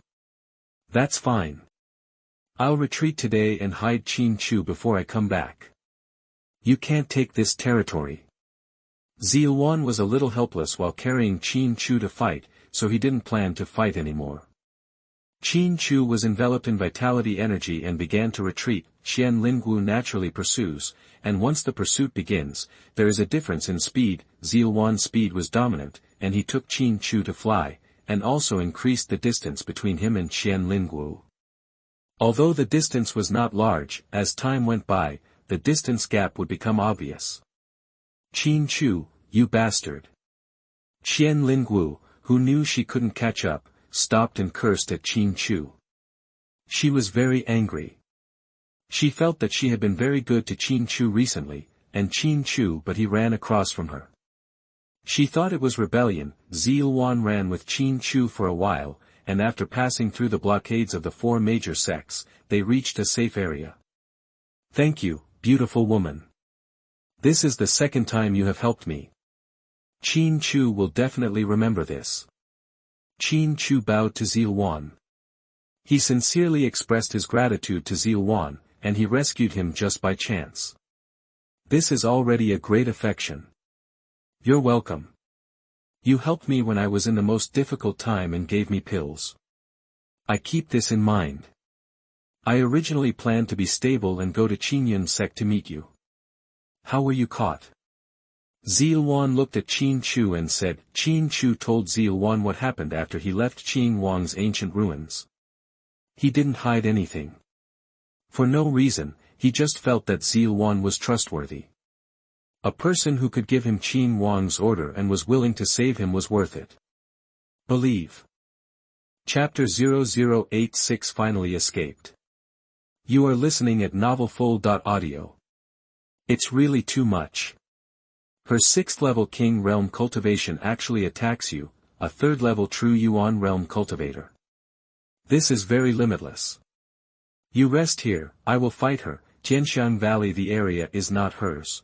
That's fine. I'll retreat today and hide Qin Chu before I come back. You can't take this territory. Ziluan was a little helpless while carrying Qin Chu to fight, so he didn't plan to fight anymore. Qin Chu was enveloped in vitality energy and began to retreat. Qian Lingwu naturally pursues, and once the pursuit begins, there is a difference in speed. Ziluan's speed was dominant, and he took Qin Chu to fly, and also increased the distance between him and Qian Lingwu. Although the distance was not large, as time went by, the distance gap would become obvious. Qin Chu, you bastard. Qian Lingwu, who knew she couldn't catch up, stopped and cursed at Qin Chu. She was very angry. She felt that she had been very good to Qin Chu recently, and Qin Chu but he ran across from her. She thought it was rebellion. Ziluan ran with Qin Chu for a while, and after passing through the blockades of the 4 major sects, they reached a safe area. Thank you, beautiful woman. This is the second time you have helped me. Qin Chu will definitely remember this. Qin Chu bowed to Ziluan. He sincerely expressed his gratitude to Ziluan, and he rescued him just by chance. This is already a great affection. You're welcome. You helped me when I was in the most difficult time and gave me pills. I keep this in mind. I originally planned to be stable and go to Qingyun sect to meet you. How were you caught? Ziluan looked at Qin Chu and said. Qin Chu told Ziluan what happened after he left Qin Wang's ancient ruins. He didn't hide anything. For no reason, he just felt that Ziluan was trustworthy. A person who could give him Qin Wang's order and was willing to save him was worth it. Believe. Chapter 0086 finally escaped. You are listening at novelfull.audio. It's really too much. Her 6th level King Realm Cultivation actually attacks you, a 3rd level True Yuan Realm Cultivator. This is very limitless. You rest here, I will fight her. Xianxia Valley, the area is not hers.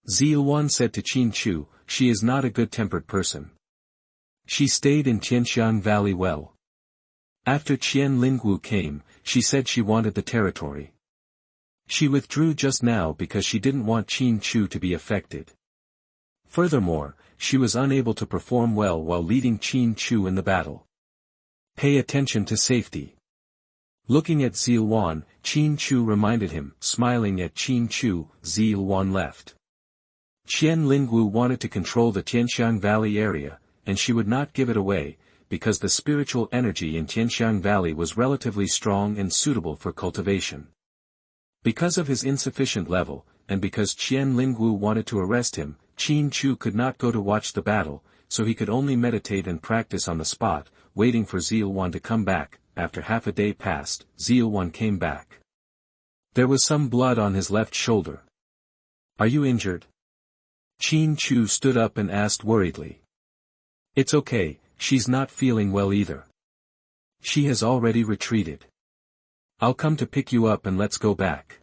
Ziluan said to Qin Chu, she is not a good-tempered person. She stayed in Xianxia Valley well. After Qian Lingwu came, she said she wanted the territory. She withdrew just now because she didn't want Qin Chu to be affected. Furthermore, she was unable to perform well while leading Qin Chu in the battle. Pay attention to safety. Looking at Ziluan, Qin Chu reminded him. Smiling at Qin Chu, Ziluan left. Qian Lingwu wanted to control the Xianxia Valley area, and she would not give it away, because the spiritual energy in Xianxia Valley was relatively strong and suitable for cultivation. Because of his insufficient level, and because Qian Lingwu wanted to arrest him, Qin Chu could not go to watch the battle, so he could only meditate and practice on the spot, waiting for Ziluan to come back. After half a day passed, Ziluan came back. There was some blood on his left shoulder. Are you injured? Qin Chu stood up and asked worriedly. It's okay, she's not feeling well either. She has already retreated. I'll come to pick you up and let's go back.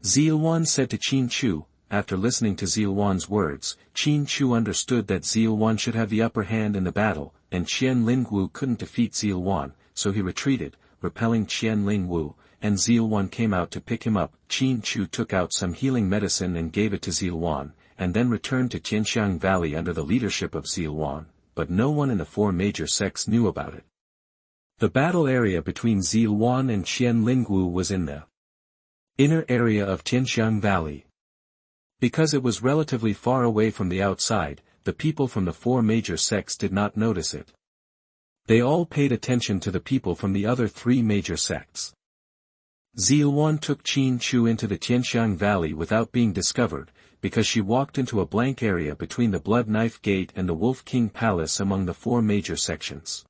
Ziluan said to Qin Chu. After listening to Ziluan's words, Qin Chu understood that Ziluan should have the upper hand in the battle, and Qian Lingwu couldn't defeat Ziluan, so he retreated, repelling Qian Lingwu, and Zielwan came out to pick him up. Qin Chu took out some healing medicine and gave it to Zielwan, and then returned to Xianxia Valley under the leadership of Zielwan, but no one in the four major sects knew about it. The battle area between Zielwan and Qian Lingwu was in the inner area of Xianxia Valley. Because it was relatively far away from the outside, the people from the four major sects did not notice it. They all paid attention to the people from the other three major sects. Zielwan took Qin Chu into the Xianxia Valley without being discovered, because she walked into a blank area between the Blood Knife Gate and the Wolf King Palace among the four major sections.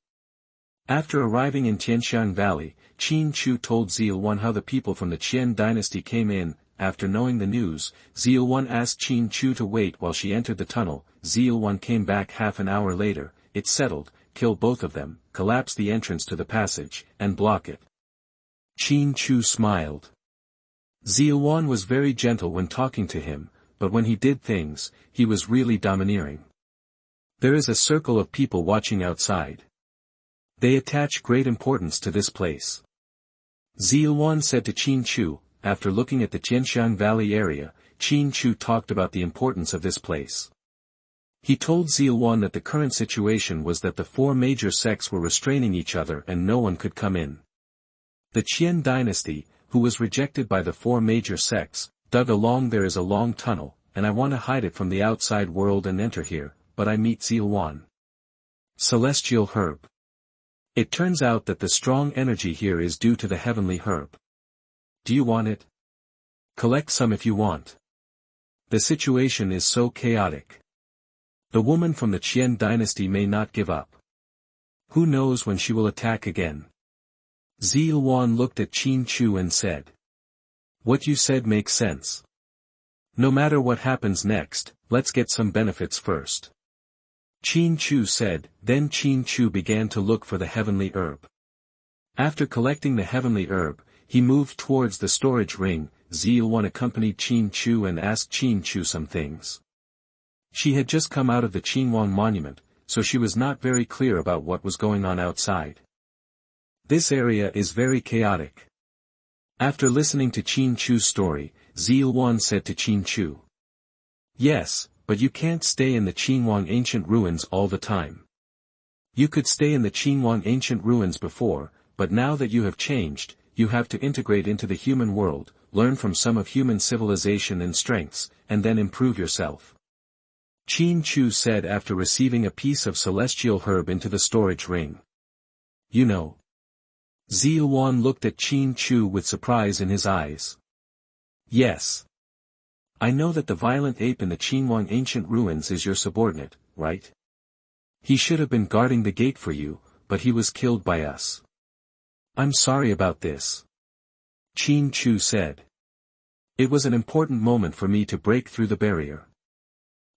After arriving in Xianxia Valley, Qin Chu told Zielwan how the people from the Qian dynasty came in. After knowing the news, Zielwan asked Qin Chu to wait while she entered the tunnel. Zielwan came back half an hour later. It's settled, kill both of them, collapse the entrance to the passage, and block it. Qin Chu smiled. Zielwan was very gentle when talking to him, but when he did things, he was really domineering. There is a circle of people watching outside. They attach great importance to this place. Zielwan said to Qin Chu. After looking at the Xianxia Valley area, Qin Chu talked about the importance of this place. He told Zielwan that the current situation was that the four major sects were restraining each other and no one could come in. The Qian dynasty, who was rejected by the four major sects, dug along there is a long tunnel, and I want to hide it from the outside world and enter here, but I meet Zielwan. Celestial herb. It turns out that the strong energy here is due to the heavenly herb. Do you want it? Collect some if you want. The situation is so chaotic. The woman from the Qian dynasty may not give up. Who knows when she will attack again? Zielwan looked at Qin Chu and said. What you said makes sense. No matter what happens next, let's get some benefits first. Qin Chu said. Then Qin Chu began to look for the heavenly herb. After collecting the heavenly herb, he moved towards the storage ring. Zielwan accompanied Qin Chu and asked Qin Chu some things. She had just come out of the Qinhuang monument, so she was not very clear about what was going on outside. This area is very chaotic. After listening to Qin Chu's story, Zielwan said to Qin Chu. Yes, but you can't stay in the Qinhuang ancient ruins all the time. You could stay in the Qinhuang ancient ruins before, but now that you have changed, you have to integrate into the human world, learn from some of human civilization and strengths, and then improve yourself. Qin Chu said after receiving a piece of celestial herb into the storage ring. You know. Zielwan looked at Qin Chu with surprise in his eyes. Yes. I know that the violent ape in the Qinhuang ancient ruins is your subordinate, right? He should have been guarding the gate for you, but he was killed by us. I'm sorry about this. Qin Chu said. It was an important moment for me to break through the barrier.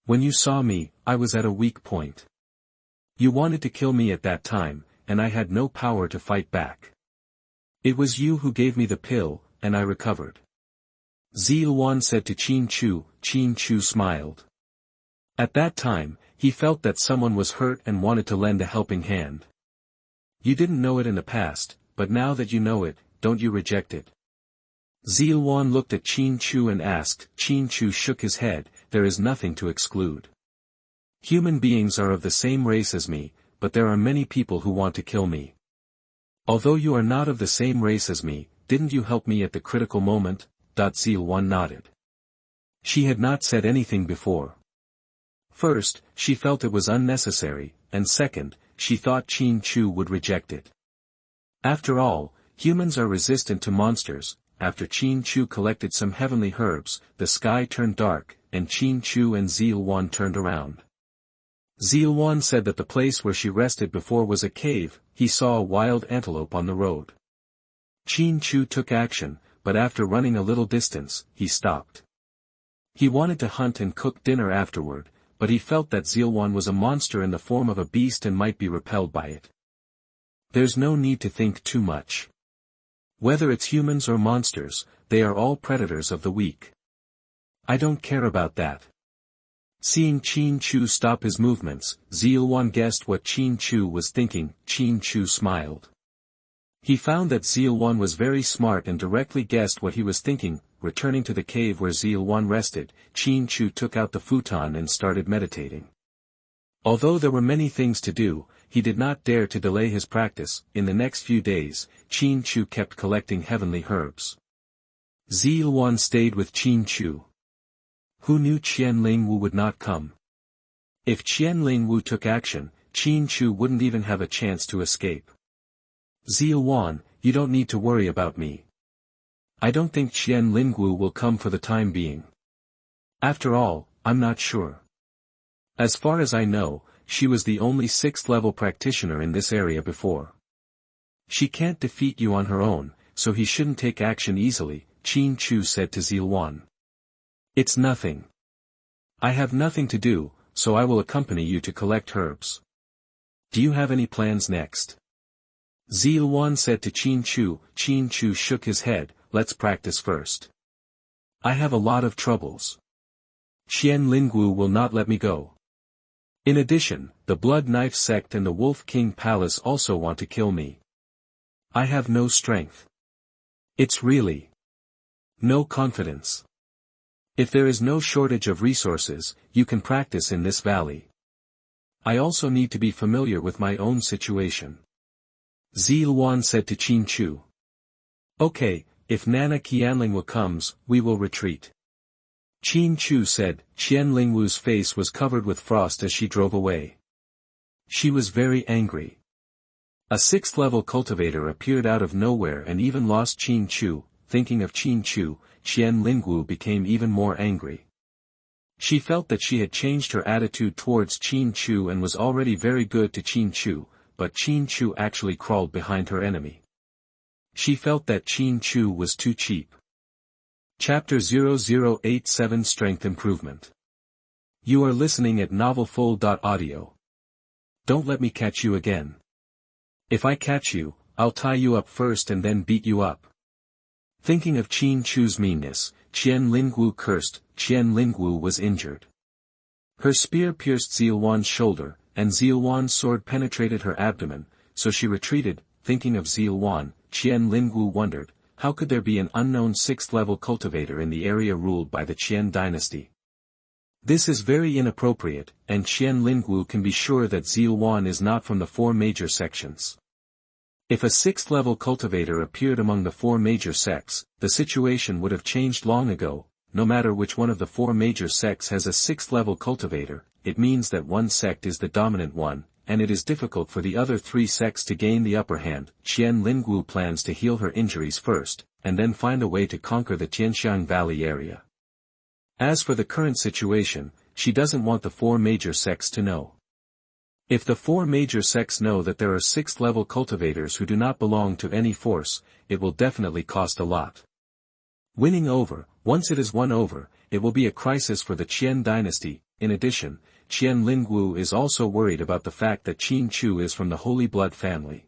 When you saw me, I was at a weak point. You wanted to kill me at that time, and I had no power to fight back. It was you who gave me the pill, and I recovered. Zielwan said to Qin Chu. Qin Chu smiled. At that time, he felt that someone was hurt and wanted to lend a helping hand. You didn't know it in the past, but now that you know it, don't you reject it? Zielwan looked at Qin Chu and asked. Qin Chu shook his head. There is nothing to exclude. Human beings are of the same race as me, but there are many people who want to kill me. Although you are not of the same race as me, didn't you help me at the critical moment? Zielwan nodded. She had not said anything before. First, she felt it was unnecessary, and second, she thought Qin Chu would reject it. After all, humans are resistant to monsters. After Qin Chu collected some heavenly herbs, the sky turned dark, and Qin Chu and Zielwan turned around. Zielwan said that the place where she rested before was a cave. He saw a wild antelope on the road. Qin Chu took action, but after running a little distance, he stopped. He wanted to hunt and cook dinner afterward, but he felt that Zielwan was a monster in the form of a beast and might be repelled by it. There's no need to think too much. Whether it's humans or monsters, they are all predators of the weak. I don't care about that. Seeing Qin Chu stop his movements, Zielwan guessed what Qin Chu was thinking. Qin Chu smiled. He found that Ziluan was very smart and directly guessed what he was thinking. Returning to the cave where Ziluan rested, Qin Chu took out the futon and started meditating. Although there were many things to do, he did not dare to delay his practice. In the next few days, Qin Chu kept collecting heavenly herbs. Ziluan stayed with Qin Chu. Who knew Qianling Wu would not come? If Qianling Wu took action, Qin Chu wouldn't even have a chance to escape. Ziluan, you don't need to worry about me. I don't think Qianling Wu will come for the time being. After all, I'm not sure. As far as I know, she was the only 6th level practitioner in this area before. She can't defeat you on her own, so he shouldn't take action easily, Qin Chu said to Ziluan. It's nothing. I have nothing to do, so I will accompany you to collect herbs. Do you have any plans next? Ziluan said to Qin Chu. Qin Chu shook his head. Let's practice first. I have a lot of troubles. Qianling Wu will not let me go. In addition, the Blood Knife sect and the Wolf King Palace also want to kill me. I have no strength. It's really no confidence. If there is no shortage of resources, you can practice in this valley. I also need to be familiar with my own situation. Ziluan said to Qin Chu. Okay, if Nana Qianlingwu comes, we will retreat. Qin Chu said. Qianlingwu's face was covered with frost as she drove away. She was very angry. A 6th level cultivator appeared out of nowhere and even lost Qin Chu. Thinking of Qin Chu, Qianlingwu became even more angry. She felt that she had changed her attitude towards Qin Chu and was already very good to Qin Chu, but Qin Chu actually crawled behind her enemy. She felt that Qin Chu was too cheap. Chapter 0087 Strength Improvement. You are listening at novelfull.audio. Don't let me catch you again. If I catch you, I'll tie you up first and then beat you up. Thinking of Qin Chu's meanness, Qianlingwu cursed. Qianlingwu was injured. Her spear pierced Ziluan's shoulder, and Ziluan's sword penetrated her abdomen, so she retreated. Thinking of Ziluan, Qianlingwu wondered, how could there be an unknown 6th level cultivator in the area ruled by the Qian dynasty? This is very inappropriate, and Qianlingwu can be sure that Ziluan is not from the 4 major sections. If a 6th level cultivator appeared among the 4 major sects, the situation would have changed long ago. No matter which one of the 4 major sects has a 6th level cultivator, it means that one sect is the dominant one, and it is difficult for the other 3 sects to gain the upper hand. Qianlingwu plans to heal her injuries first, and then find a way to conquer the Tianxiang Valley area. As for the current situation, she doesn't want the 4 major sects to know. If the 4 major sects know that there are 6th level cultivators who do not belong to any force, it will definitely cost a lot. Winning over, once it is won over, it will be a crisis for the Qian dynasty. In addition, Qianlingwu is also worried about the fact that Qin Chu is from the Holy Blood family.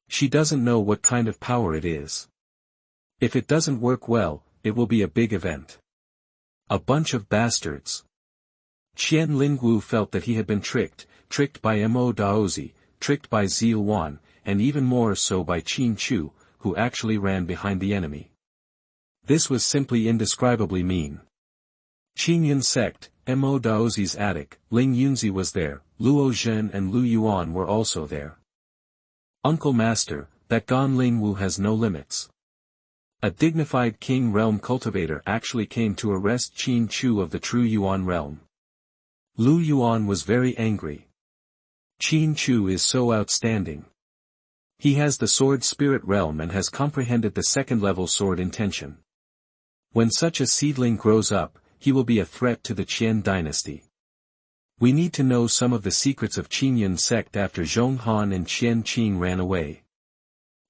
She doesn't know what kind of power it is. If it doesn't work well, it will be a big event. A bunch of bastards. Qianlingwu felt that he had been tricked by Mo Daozi, tricked by Ziluan, and even more so by Qin Chu, who actually ran behind the enemy. This was simply indescribably mean. Qingyun sect, Mo Daozi's attic, Ling Yunzi was there, Luo Zhen and Lu Yuan were also there. Uncle Master, that Gan Lingwu has no limits. A dignified King Realm cultivator actually came to arrest Qin Chu of the true Yuan realm. Lu Yuan was very angry. Qin Chu is so outstanding. He has the sword spirit realm and has comprehended the 2nd level sword intention. When such a seedling grows up, he will be a threat to the Qian dynasty. We need to know some of the secrets of Qingyun sect after Zhong Han and Qian Qing ran away.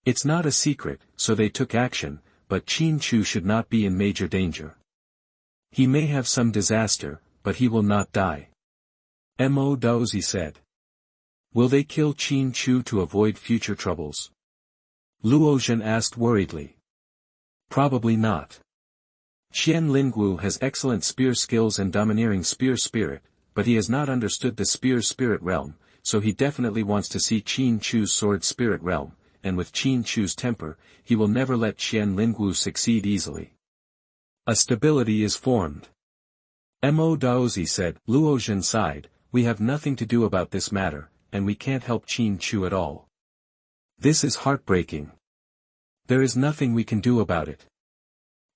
It's not a secret, so they took action, but Qin Chu should not be in major danger. He may have some disaster, but he will not die. Mo Daozi said. Will they kill Qin Chu to avoid future troubles? Luo Zhen asked worriedly. Probably not. Qianlingwu has excellent spear skills and domineering spear spirit, but he has not understood the spear spirit realm, so he definitely wants to see Qin Chu's sword spirit realm, and with Qin Chu's temper, he will never let Qian Lingwu succeed easily. A stability is formed. Mo Daozi said. Luozhen sighed, we have nothing to do about this matter, and we can't help Qin Chu at all. This is heartbreaking. There is nothing we can do about it.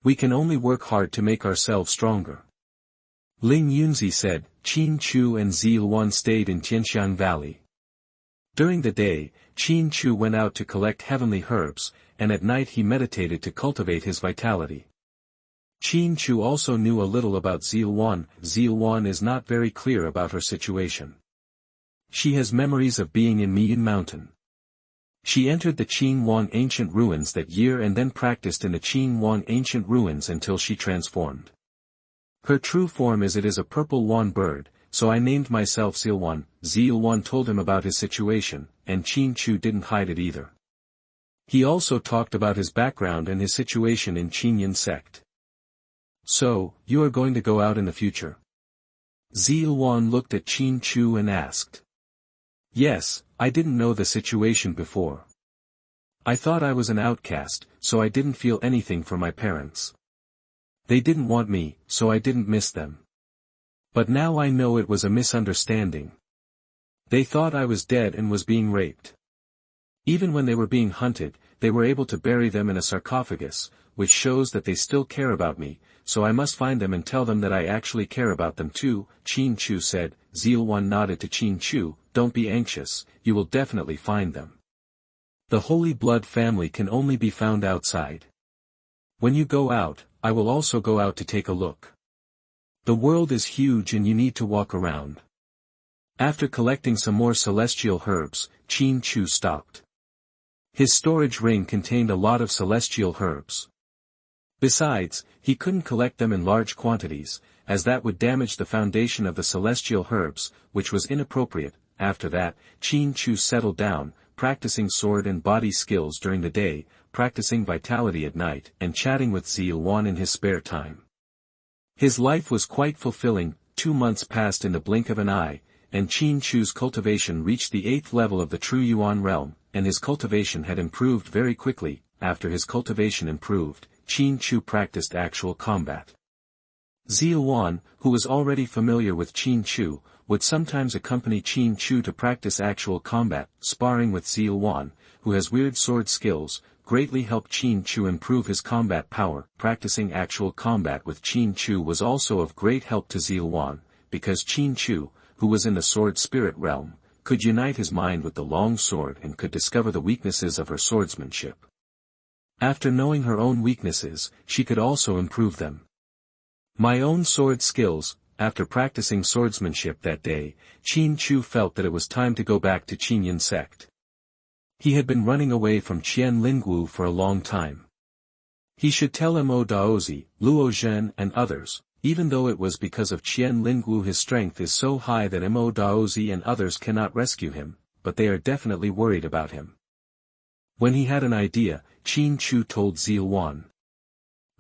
We can only work hard to make ourselves stronger. Ling Yunzi said. Qin Chu and Zilwan stayed in Xianxia Valley. During the day, Qin Chu went out to collect heavenly herbs, and at night he meditated to cultivate his vitality. Qin Chu also knew a little about Zilwan. Zilwan is not very clear about her situation. She has memories of being in Miyan Mountain. She entered the Qinhuang ancient ruins that year and then practiced in the Qinhuang ancient ruins until she transformed. Her true form is a purple wan bird, so I named myself Zilwan. Zilwan told him about his situation, and Qin Chu didn't hide it either. He also talked about his background and his situation in Qinyan sect. So, you are going to go out in the future? Zilwan looked at Qin Chu and asked. Yes, I didn't know the situation before. I thought I was an outcast, so I didn't feel anything for my parents. They didn't want me, so I didn't miss them. But now I know it was a misunderstanding. They thought I was dead and was being raped. Even when they were being hunted, they were able to bury them in a sarcophagus, which shows that they still care about me, so I must find them and tell them that I actually care about them too, Qin Chu said. Zilwan nodded to Qin Chu, don't be anxious, you will definitely find them. The Holy Blood family can only be found outside. When you go out, I will also go out to take a look. The world is huge and you need to walk around. After collecting some more celestial herbs, Qin Chu stopped. His storage ring contained a lot of celestial herbs. Besides, he couldn't collect them in large quantities, as that would damage the foundation of the celestial herbs, which was inappropriate. After that, Qin Chu settled down, practicing sword and body skills during the day, practicing vitality at night, and chatting with Zilwan in his spare time. His life was quite fulfilling. 2 months passed in the blink of an eye, and Qin Chu's cultivation reached the 8th level of the True Yuan realm, and his cultivation had improved very quickly. After his cultivation improved, Qin Chu practiced actual combat. Zilwan, who was already familiar with Qin Chu, would sometimes accompany Qin Chu to practice actual combat. Sparring with Zilwan, who has weird sword skills, greatly helped Qin Chu improve his combat power. Practicing actual combat with Qin Chu was also of great help to Zilwan, because Qin Chu, who was in the sword spirit realm, could unite his mind with the long sword and could discover the weaknesses of her swordsmanship. After knowing her own weaknesses, she could also improve them. My own sword skills. After practicing swordsmanship that day, Qin Chu felt that it was time to go back to Qinyan sect. He had been running away from Qian Lingwu for a long time. He should tell Mo Daozi, Luo Zhen and others, even though it was because of Qian Lingwu his strength is so high that Mo Daozi and others cannot rescue him, but they are definitely worried about him. When he had an idea, Qin Chu told Zilwan.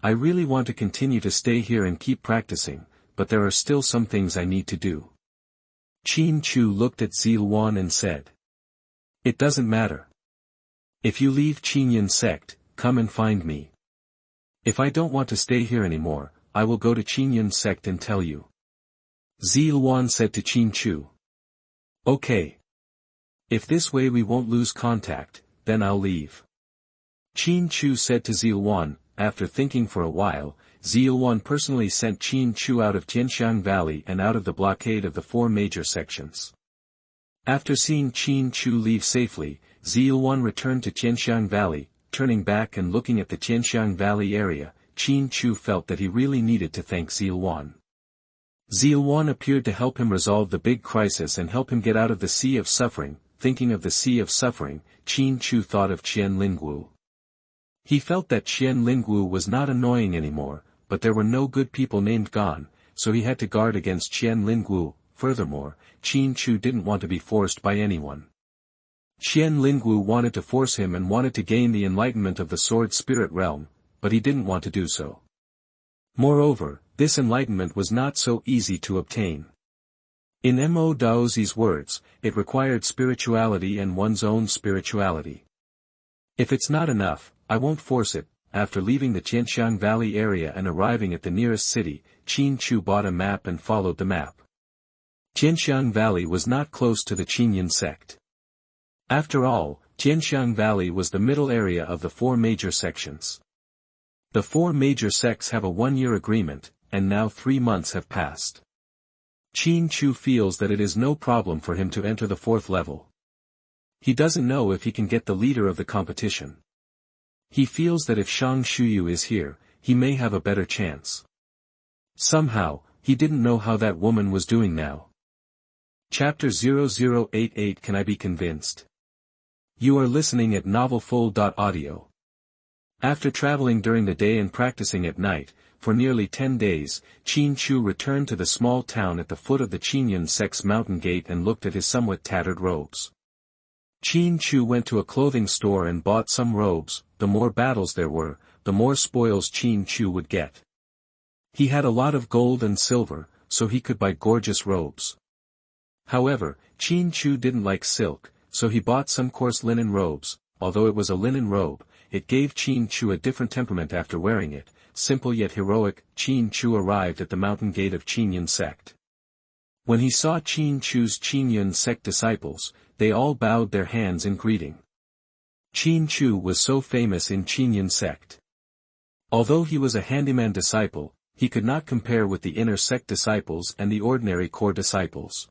I really want to continue to stay here and keep practicing, but there are still some things I need to do. Qin Chu looked at Zilwan and said. It doesn't matter. If you leave Qinyan sect, come and find me. If I don't want to stay here anymore, I will go to Qinyan sect and tell you. Zilwan said to Qin Chu. Okay. If this way we won't lose contact, then I'll leave. Qin Chu said to Zilwan. After thinking for a while, Zilwan personally sent Qin Chu out of Xianxia Valley and out of the blockade of the 4 major sections. After seeing Qin Chu leave safely, Zilwan returned to Xianxia Valley. Turning back and looking at the Xianxia Valley area, Qin Chu felt that he really needed to thank Zilwan. Zilwan appeared to help him resolve the big crisis and help him get out of the sea of suffering. Thinking of the sea of suffering, Qin Chu thought of Qian Lingwu. He felt that Qian Lingwu was not annoying anymore, but there were no good people named Gan, so he had to guard against Qian Lingwu. Furthermore, Qin Chu didn't want to be forced by anyone. Qian Lingwu wanted to force him and wanted to gain the enlightenment of the sword spirit realm, but he didn't want to do so. Moreover, this enlightenment was not so easy to obtain. In Mo Daozi's words, it required spirituality and one's own spirituality. If it's not enough, I won't force it. After leaving the Xianxia Valley area and arriving at the nearest city, Qin Chu bought a map and followed the map. Xianxia Valley was not close to the Qinyan sect. After all, Xianxia Valley was the middle area of the four major sections. The four major sects have a one-year agreement, and now 3 months have passed. Qin Chu feels that it is no problem for him to enter the 4th level. He doesn't know if he can get the leader of the competition. He feels that if Shang Shuyu is here, he may have a better chance. Somehow, he didn't know how that woman was doing now. Chapter 0088 Can I be convinced? You are listening at novelfull.audio. After traveling during the day and practicing at night, for nearly 10 days, Qin Chu returned to the small town at the foot of the Qinyan sect's mountain gate and looked at his somewhat tattered robes. Qin Chu went to a clothing store and bought some robes. The more battles there were, the more spoils Qin Chu would get. He had a lot of gold and silver, so he could buy gorgeous robes. However, Qin Chu didn't like silk, so he bought some coarse linen robes. Although it was a linen robe, it gave Qin Chu a different temperament after wearing it. Simple yet heroic, Qin Chu arrived at the mountain gate of Qinyan sect. When he saw Qin Chu's Qinyan sect disciples, they all bowed their hands in greeting. Qin Chu was so famous in Qinyan sect. Although he was a handyman disciple, he could not compare with the inner sect disciples and the ordinary core disciples.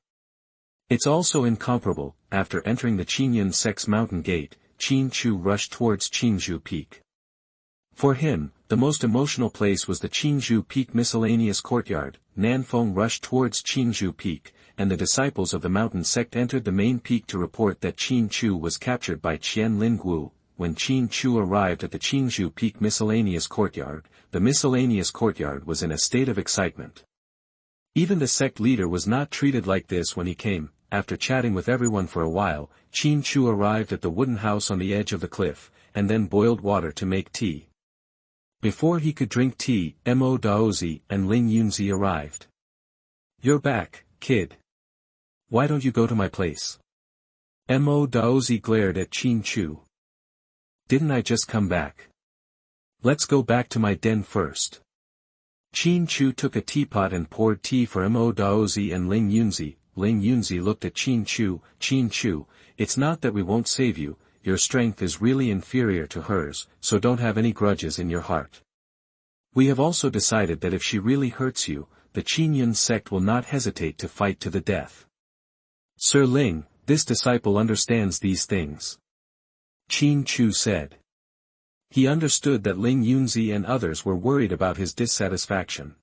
It's also incomparable. After entering the Qinyan sect's mountain gate, Qin Chu rushed towards Qinzhou Peak. For him, the most emotional place was the Qinzhou Peak miscellaneous courtyard. Nanfeng rushed towards Qinzhou Peak, and the disciples of the mountain sect entered the main peak to report that Qin Chu was captured by Qian Lingwu. When Qin Chu arrived at the Qinzhou Peak miscellaneous courtyard, the miscellaneous courtyard was in a state of excitement. Even the sect leader was not treated like this when he came. After chatting with everyone for a while, Qin Chu arrived at the wooden house on the edge of the cliff, and then boiled water to make tea. Before he could drink tea, Mo Daozi and Ling Yunzi arrived. "You're back, kid. Why don't you go to my place?" Mo Daozi glared at Qin Chu. "Didn't I just come back? Let's go back to my den first." Qin Chu took a teapot and poured tea for Mo Daozi and Ling Yunzi. Ling Yunzi looked at Qin Chu. "Qin Chu, it's not that we won't save you, your strength is really inferior to hers, so don't have any grudges in your heart. We have also decided that if she really hurts you, the Qinyan sect will not hesitate to fight to the death." "Sir Ling, this disciple understands these things," Qin Chu said. He understood that Ling Yunzi and others were worried about his dissatisfaction.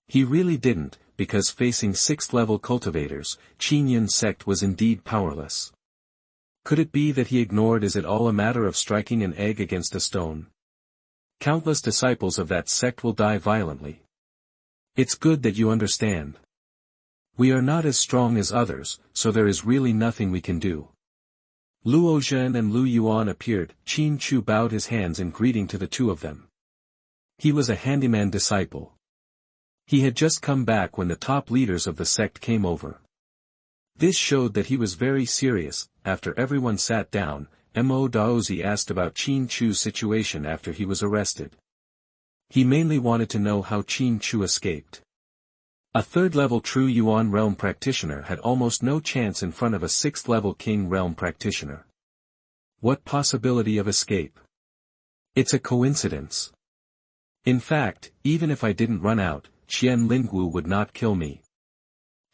He really didn't, because facing 6th-level cultivators, Qinyan sect was indeed powerless. Could it be that he ignored? Is it all a matter of striking an egg against a stone? Countless disciples of that sect will die violently. It's good that you understand. We are not as strong as others, so there is really nothing we can do. Luo Zhen and Lu Yuan appeared. Qin Chu bowed his hands in greeting to the two of them. He was a handyman disciple. He had just come back when the top leaders of the sect came over. This showed that he was very serious. After everyone sat down, Mo Daozi asked about Qin Chu's situation after he was arrested. He mainly wanted to know how Qin Chu escaped. A 3rd-level True Yuan Realm practitioner had almost no chance in front of a 6th-level King Realm practitioner. What possibility of escape? It's a coincidence. In fact, even if I didn't run out, Qian Lingwu would not kill me.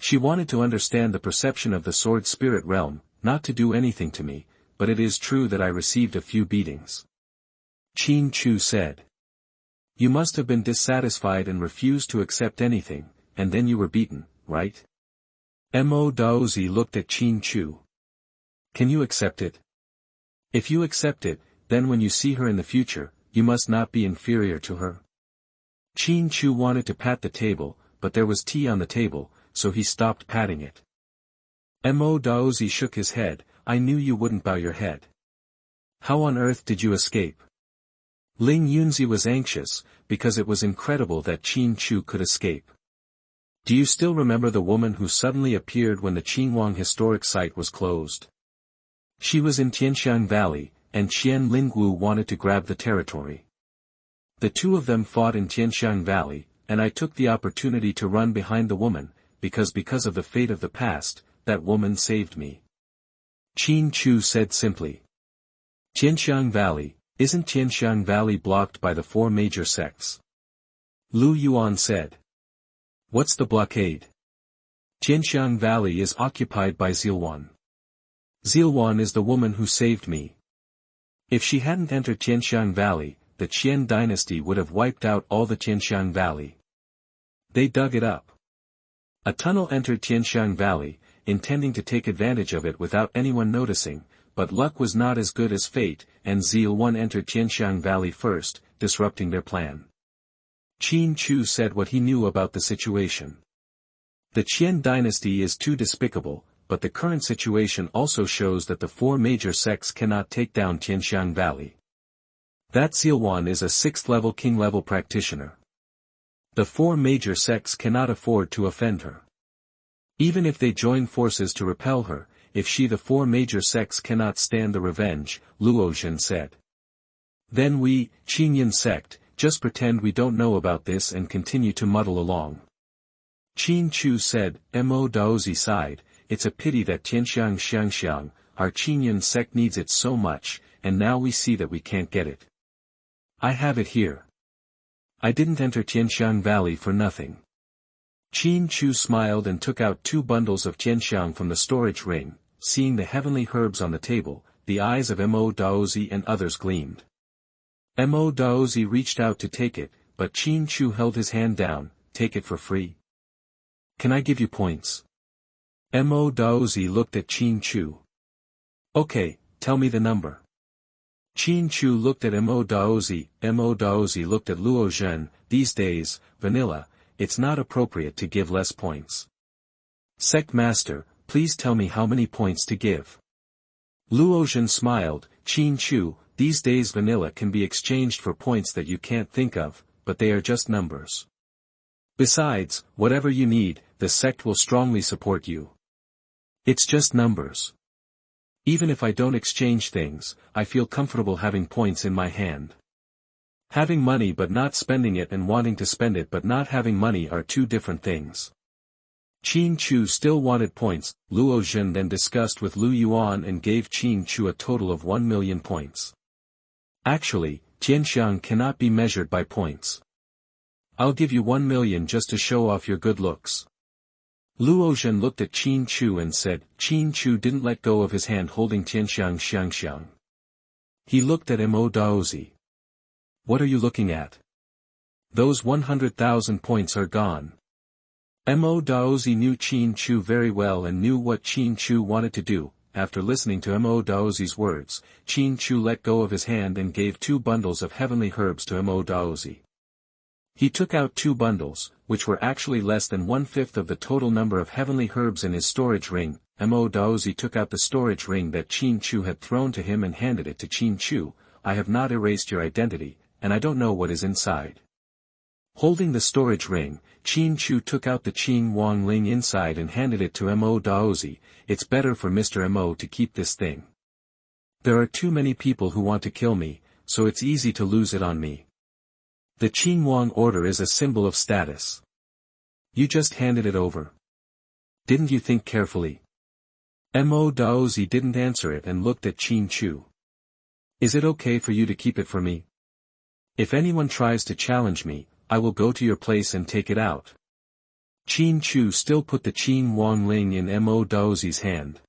She wanted to understand the perception of the sword spirit realm, not to do anything to me, but it is true that I received a few beatings. Qin Chu said. You must have been dissatisfied and refused to accept anything, and then you were beaten, right? Mo Daozi looked at Qin Chu. Can you accept it? If you accept it, then when you see her in the future, you must not be inferior to her. Qin Chu wanted to pat the table, but there was tea on the table, so he stopped patting it. Mo Daozi shook his head. I knew you wouldn't bow your head. How on earth did you escape? Ling Yunzi was anxious, because it was incredible that Qin Chu could escape. Do you still remember the woman who suddenly appeared when the Qinhuang historic site was closed? She was in Tianxiang Valley, and Qian Lingwu wanted to grab the territory. The two of them fought in Xianxia Valley, and I took the opportunity to run behind the woman, because of the fate of the past, that woman saved me. Qin Chu said simply. Xianxia Valley, isn't Xianxia Valley blocked by the four major sects? Lu Yuan said. What's the blockade? Xianxia Valley is occupied by Zilwan. Zilwan is the woman who saved me. If she hadn't entered Xianxia Valley, the Qian dynasty would have wiped out all the Xianxia Valley. They dug it up. A tunnel entered Xianxia Valley, intending to take advantage of it without anyone noticing, but luck was not as good as fate, and Zilwan entered Xianxia Valley first, disrupting their plan. Qin Chu said what he knew about the situation. The Qian dynasty is too despicable, but the current situation also shows that the four major sects cannot take down Xianxia Valley. That Zilwan is a 6th-level king-level practitioner. The four major sects cannot afford to offend her. Even if they join forces to repel her, if the four major sects cannot stand the revenge, Luozhen said. Then we, Qinyan sect, just pretend we don't know about this and continue to muddle along. Qin Chu said. Mo Daozi sighed, it's a pity that Xianxiang, our Qinyan sect needs it so much, and now we see that we can't get it. I have it here. I didn't enter Xianxia Valley for nothing. Qin Chu smiled and took out 2 bundles of Qianxiang from the storage ring. Seeing the heavenly herbs on the table, the eyes of Mo Daozi and others gleamed. Mo Daozi reached out to take it, but Qin Chu held his hand down. Take it for free. Can I give you points? Mo Daozi looked at Qin Chu. Okay, tell me the number. Qin Chu looked at Mo Daozi. Mo Daozi looked at Luozhen. These days, vanilla, it's not appropriate to give less points. Sect Master, please tell me how many points to give. Luozhen smiled. Qin Chu, these days vanilla can be exchanged for points that you can't think of, but they are just numbers. Besides, whatever you need, the sect will strongly support you. It's just numbers. Even if I don't exchange things, I feel comfortable having points in my hand. Having money but not spending it and wanting to spend it but not having money are two different things. Qin Chu still wanted points. Luozhen then discussed with Lu Yuan and gave Qin Chu a total of 1 million points. Actually, Xianxiang cannot be measured by points. I'll give you 1 million just to show off your good looks. Luozhen looked at Qin Chu and said. Qin Chu didn't let go of his hand holding Xianxiang. He looked at Mo Daozi. What are you looking at? Those 100,000 points are gone. Mo Daozi knew Qin Chu very well and knew what Qin Chu wanted to do. After listening to Mo Daozi's words, Qin Chu let go of his hand and gave 2 bundles of heavenly herbs to Mo Daozi. He took out 2 bundles, which were actually less than 1/5 of the total number of heavenly herbs in his storage ring. Mo Daozi took out the storage ring that Qin Chu had thrown to him and handed it to Qin Chu. I have not erased your identity, and I don't know what is inside. Holding the storage ring, Qin Chu took out the Qing Wang Ling inside and handed it to Mo Daozi. It's better for Mr. Mo to keep this thing. There are too many people who want to kill me, so it's easy to lose it on me. The Qing Wang order is a symbol of status. You just handed it over. Didn't you think carefully? Mo Daozi didn't answer it and looked at Qin Chu. Is it okay for you to keep it for me? If anyone tries to challenge me, I will go to your place and take it out. Qin Chu still put the Qing Wang Ling in Mo Daozi's hand.